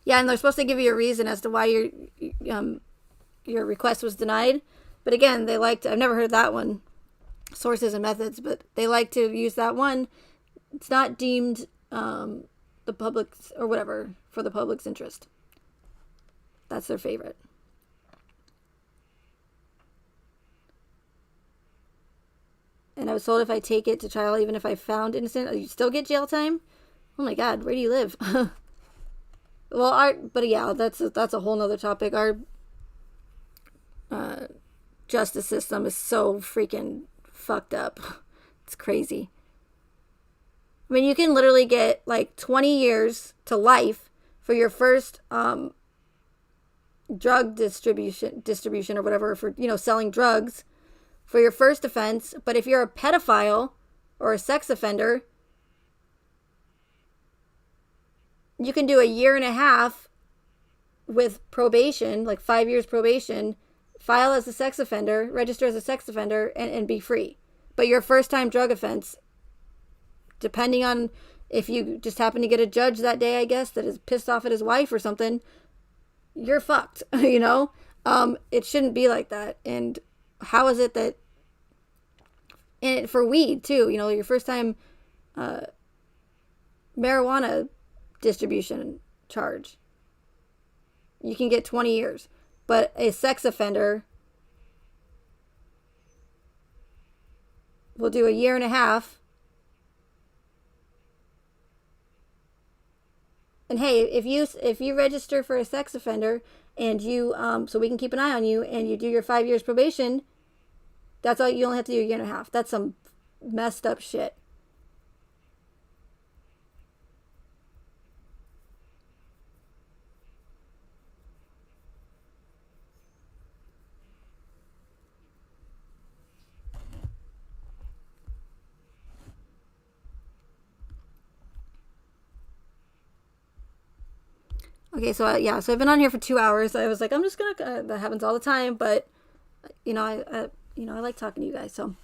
Speaker 1: Yeah, and they're supposed to give you a reason as to why your request was denied. But again, I've never heard that one, sources and methods, but they like to use that one. It's not deemed the public's or whatever for the public's interest. That's their favorite. And I was told if I take it to trial, even if I found innocent, you still get jail time. Oh my God, where do you live? Well, but yeah, that's a whole nother topic. Our justice system is so freaking fucked up. It's crazy. I mean, you can literally get like 20 years to life for your first drug distribution or whatever, for selling drugs, for your first offense. But if you're a pedophile or a sex offender, you can do a year and a half with probation, like 5 years probation, file as a sex offender, register as a sex offender, and be free. But your first time drug offense, depending on if you just happen to get a judge that day, I guess, that is pissed off at his wife or something, you're fucked, It shouldn't be like that. And how is it that, and for weed too, your first time marijuana distribution charge, you can get 20 years. But a sex offender will do a year and a half. And hey, if you register for a sex offender and you so we can keep an eye on you, and you do your 5 years probation, that's all, you only have to do a year and a half. That's some messed up shit. Okay, so so I've been on here for 2 hours. I was like, I'm just gonna. That happens all the time, but I like talking to you guys. So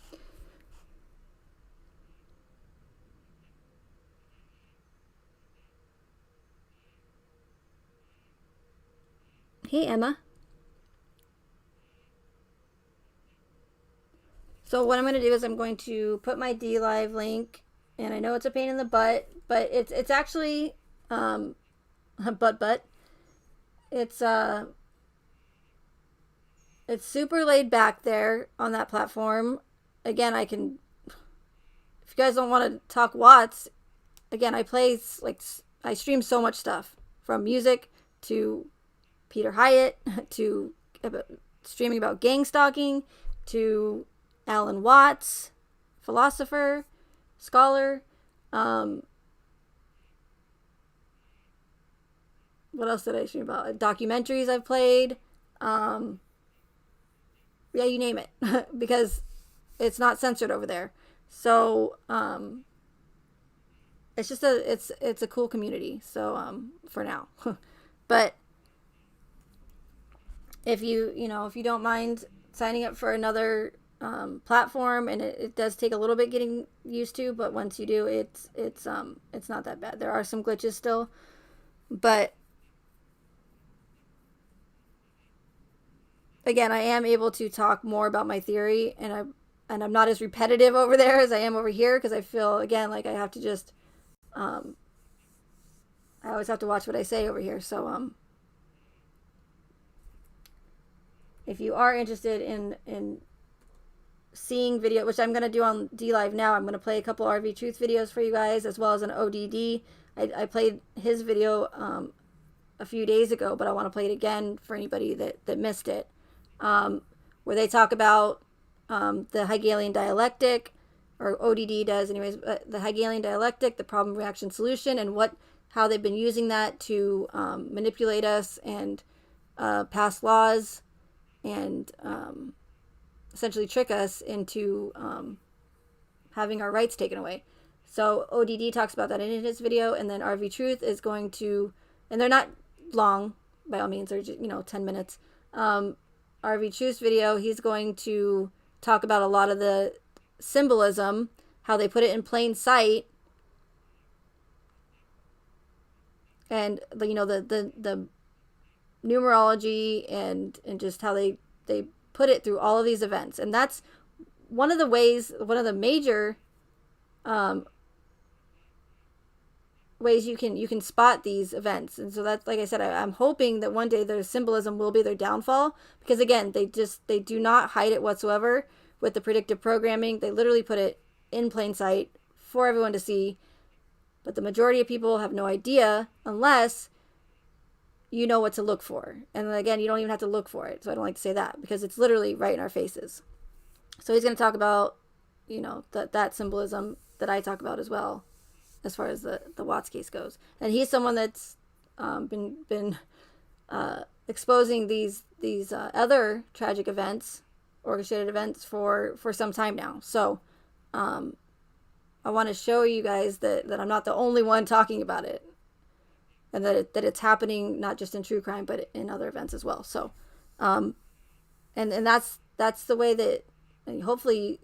Speaker 1: Hey, Emma. So what I'm going to do is I'm going to put my DLive link, and I know it's a pain in the butt, but it's actually but it's it's super laid back there on that platform. Again, I can, if you guys don't want to talk watts, again, I stream so much stuff, from music to Peter Hyatt to streaming about gang stalking to Alan Watts, philosopher, scholar. What else did I stream about? Documentaries I've played. Yeah, you name it, because it's not censored over there. So it's just it's a cool community. So for now, but if you don't mind signing up for another platform, and it does take a little bit getting used to, but once you do, it's not that bad. There are some glitches still, but again, I am able to talk more about my theory, and I'm not as repetitive over there as I am over here, because I feel, again, like I have to just I always have to watch what I say over here. So if you are interested in seeing video, which I'm going to do on DLive now, I'm going to play a couple RV Truth videos for you guys, as well as an ODD. I played his video a few days ago, but I want to play it again for anybody that missed it, where they talk about the Hegelian dialectic, or ODD does anyways, the Hegelian dialectic, the problem, reaction, solution, and how they've been using that to manipulate us and pass laws and essentially trick us into having our rights taken away. So ODD talks about that in his video, and then RV Truth is going to, and they're not long by all means, they're just 10 minutes. RV Truth's video, he's going to talk about a lot of the symbolism, how they put it in plain sight, and the numerology and just how they put it through all of these events. And that's one of the major ways you can spot these events. And so that's, like I said, I'm hoping that one day their symbolism will be their downfall, because again, they do not hide it whatsoever with the predictive programming. They literally put it in plain sight for everyone to see, but the majority of people have no idea unless you know what to look for. And again, you don't even have to look for it, so I don't like to say that, because it's literally right in our faces. So he's going to talk about that symbolism that I talk about as well, as far as the Watts case goes. And he's someone that's been exposing these other tragic events, orchestrated events, for some time now. So I want to show you guys that I'm not the only one talking about it, and that it's happening not just in true crime, but in other events as well. So and that's the way that, hopefully,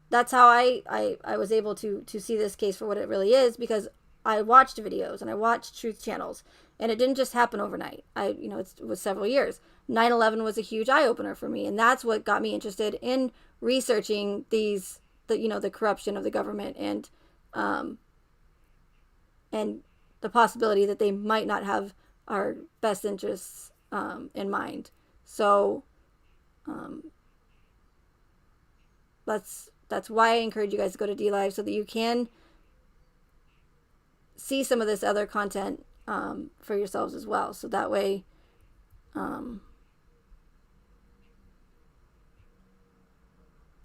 Speaker 1: that's how I was able to see this case for what it really is, because I watched videos and I watched truth channels, and it didn't just happen overnight. It was several years. 9/11 was a huge eye-opener for me, and that's what got me interested in researching the corruption of the government, and the possibility that they might not have our best interests in mind. So that's why I encourage you guys to go to DLive, so that you can see some of this other content for yourselves as well. So that way,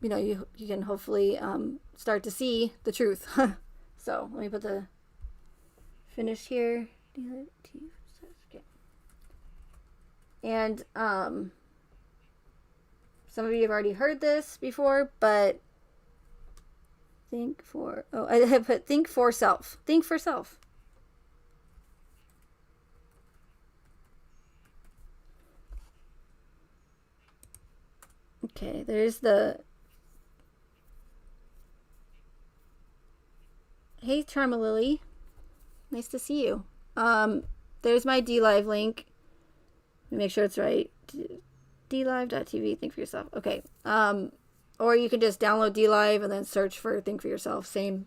Speaker 1: you can hopefully start to see the truth. So let me put the finish here. And some of you have already heard this before, but I have put think for self. Think for self. Okay, there's the... Hey, Charma Lily. Nice to see you. There's my DLive link. Make sure it's right. DLive.tv, think for yourself. Okay. Or you can just download DLive and then search for Think for Yourself. Same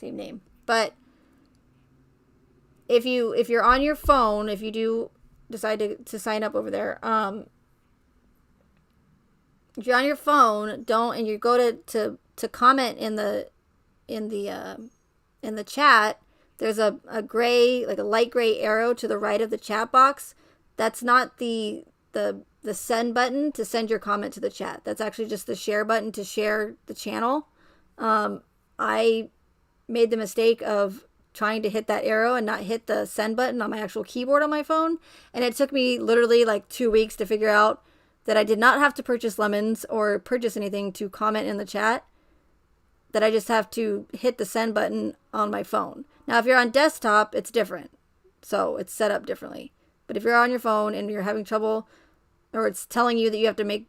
Speaker 1: name. But if you're on your phone, if you do decide to sign up over there, if you're on your phone, and you go to comment in the chat, there's a gray, like a light gray arrow to the right of the chat box. That's not the send button to send your comment to the chat. That's actually just the share button to share the channel. I made the mistake of trying to hit that arrow and not hit the send button on my actual keyboard on my phone. And it took me literally like 2 weeks to figure out that I did not have to purchase lemons or purchase anything to comment in the chat, that I just have to hit the send button on my phone. Now, if you're on desktop, it's different. So it's set up differently. But if you're on your phone and you're having trouble, or it's telling you that you have to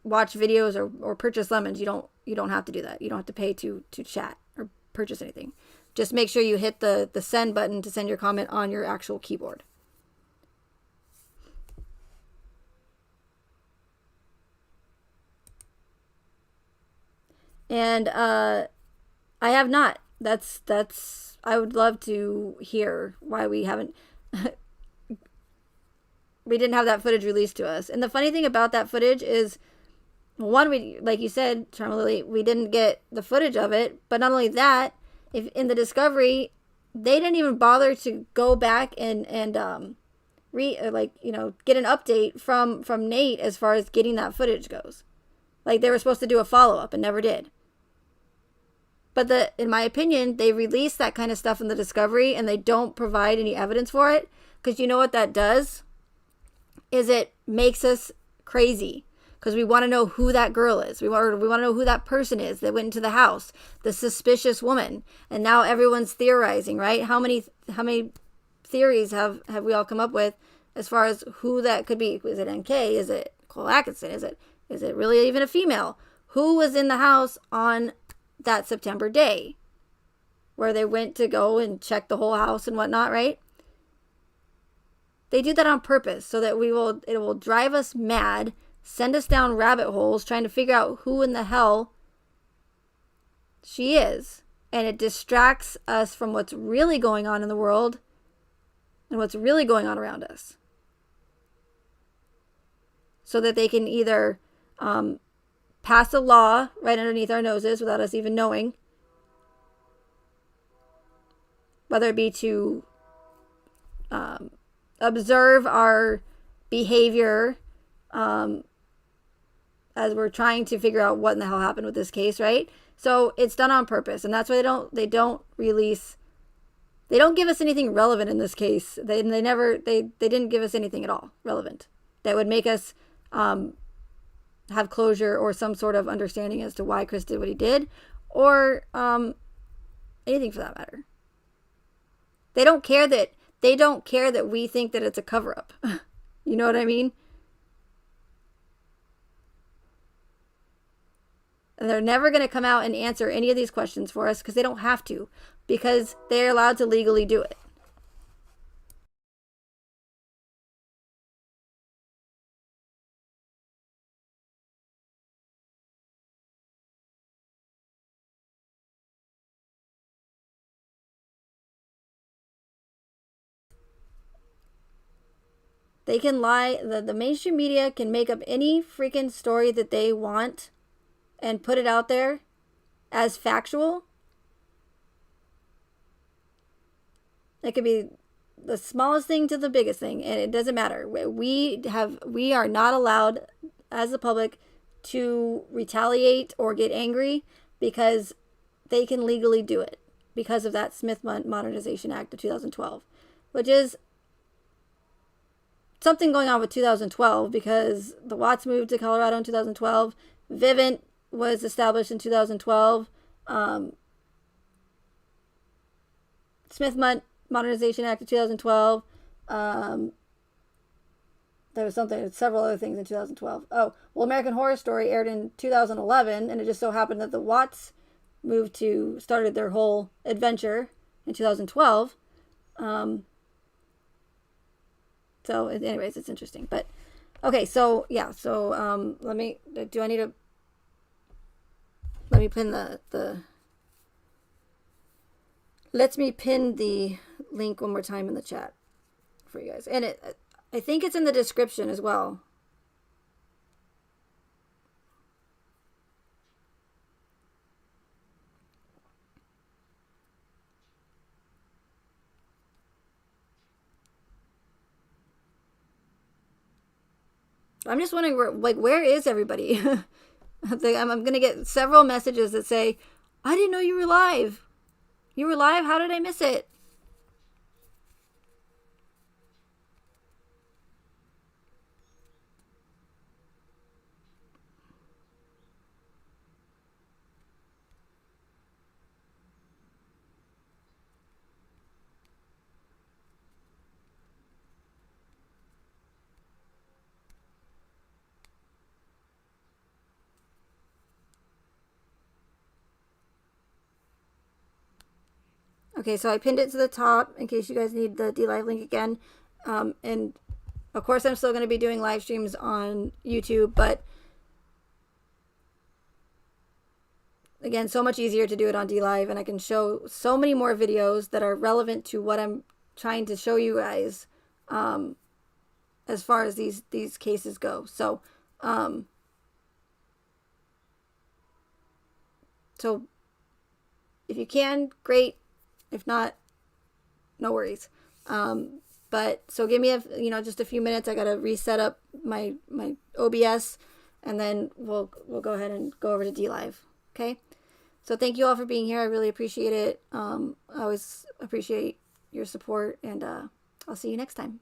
Speaker 1: watch videos or purchase lemons, you don't have to do that. You don't have to pay to chat or purchase anything. Just make sure you hit the send button to send your comment on your actual keyboard. And I have not. That's I would love to hear why we haven't we didn't have that footage released to us. And the funny thing about that footage is, one, we, like you said, Charma Lily, we didn't get the footage of it. But not only that, if in the discovery, they didn't even bother to go back and get an update from Nate as far as getting that footage goes. Like, they were supposed to do a follow-up and never did. But in my opinion, they release that kind of stuff in the discovery and they don't provide any evidence for it. Because you know what that does? Is it makes us crazy. Because we want to know who that girl is. We want to know who that person is that went into the house. The suspicious woman. And now everyone's theorizing, right? How many theories have we all come up with as far as who that could be? Is it NK? Is it Cole Atkinson? Is it really even a female? Who was in the house on that September day where they went to go and check the whole house and whatnot, right? They do that on purpose so that it will drive us mad, send us down rabbit holes trying to figure out who in the hell she is. And it distracts us from what's really going on in the world and what's really going on around us. So that they can either pass a law right underneath our noses without us even knowing, whether it be to observe our behavior as we're trying to figure out what in the hell happened with this case, right? So it's done on purpose, and that's why they don't give us anything relevant in this case. They didn't give us anything at all relevant that would make us have closure or some sort of understanding as to why Chris did what he did, or anything for that matter. They don't care that we think that it's a cover-up. You know what I mean? And they're never going to come out and answer any of these questions for us because they don't have to, because they're allowed to legally do it. They can lie. The mainstream media can make up any freaking story that they want and put it out there as factual. It could be the smallest thing to the biggest thing, and it doesn't matter. We are not allowed as the public to retaliate or get angry because they can legally do it because of that Smith Modernization Act of 2012, which is something going on with 2012 because the Watts moved to Colorado in 2012. Vivint was established in 2012. Smith Modernization Act of 2012. There was several other things in 2012. Oh, well, American Horror Story aired in 2011, and it just so happened that the Watts started their whole adventure in 2012. So, anyways, it's interesting. But okay, so yeah, so let me pin let me pin the link one more time in the chat for you guys, and I think it's in the description as well. I'm just wondering where is everybody? I'm gonna get several messages that say, "I didn't know you were live. You were live? How did I miss it?" Okay, so I pinned it to the top in case you guys need the DLive link again. And of course, I'm still going to be doing live streams on YouTube, but again, so much easier to do it on DLive, and I can show so many more videos that are relevant to what I'm trying to show you guys as far as these cases go. So, so if you can, great. If not, no worries. But so give me just a few minutes. I gotta reset up my OBS, and then we'll go ahead and go over to DLive. Okay. So thank you all for being here. I really appreciate it. I always appreciate your support, and I'll see you next time.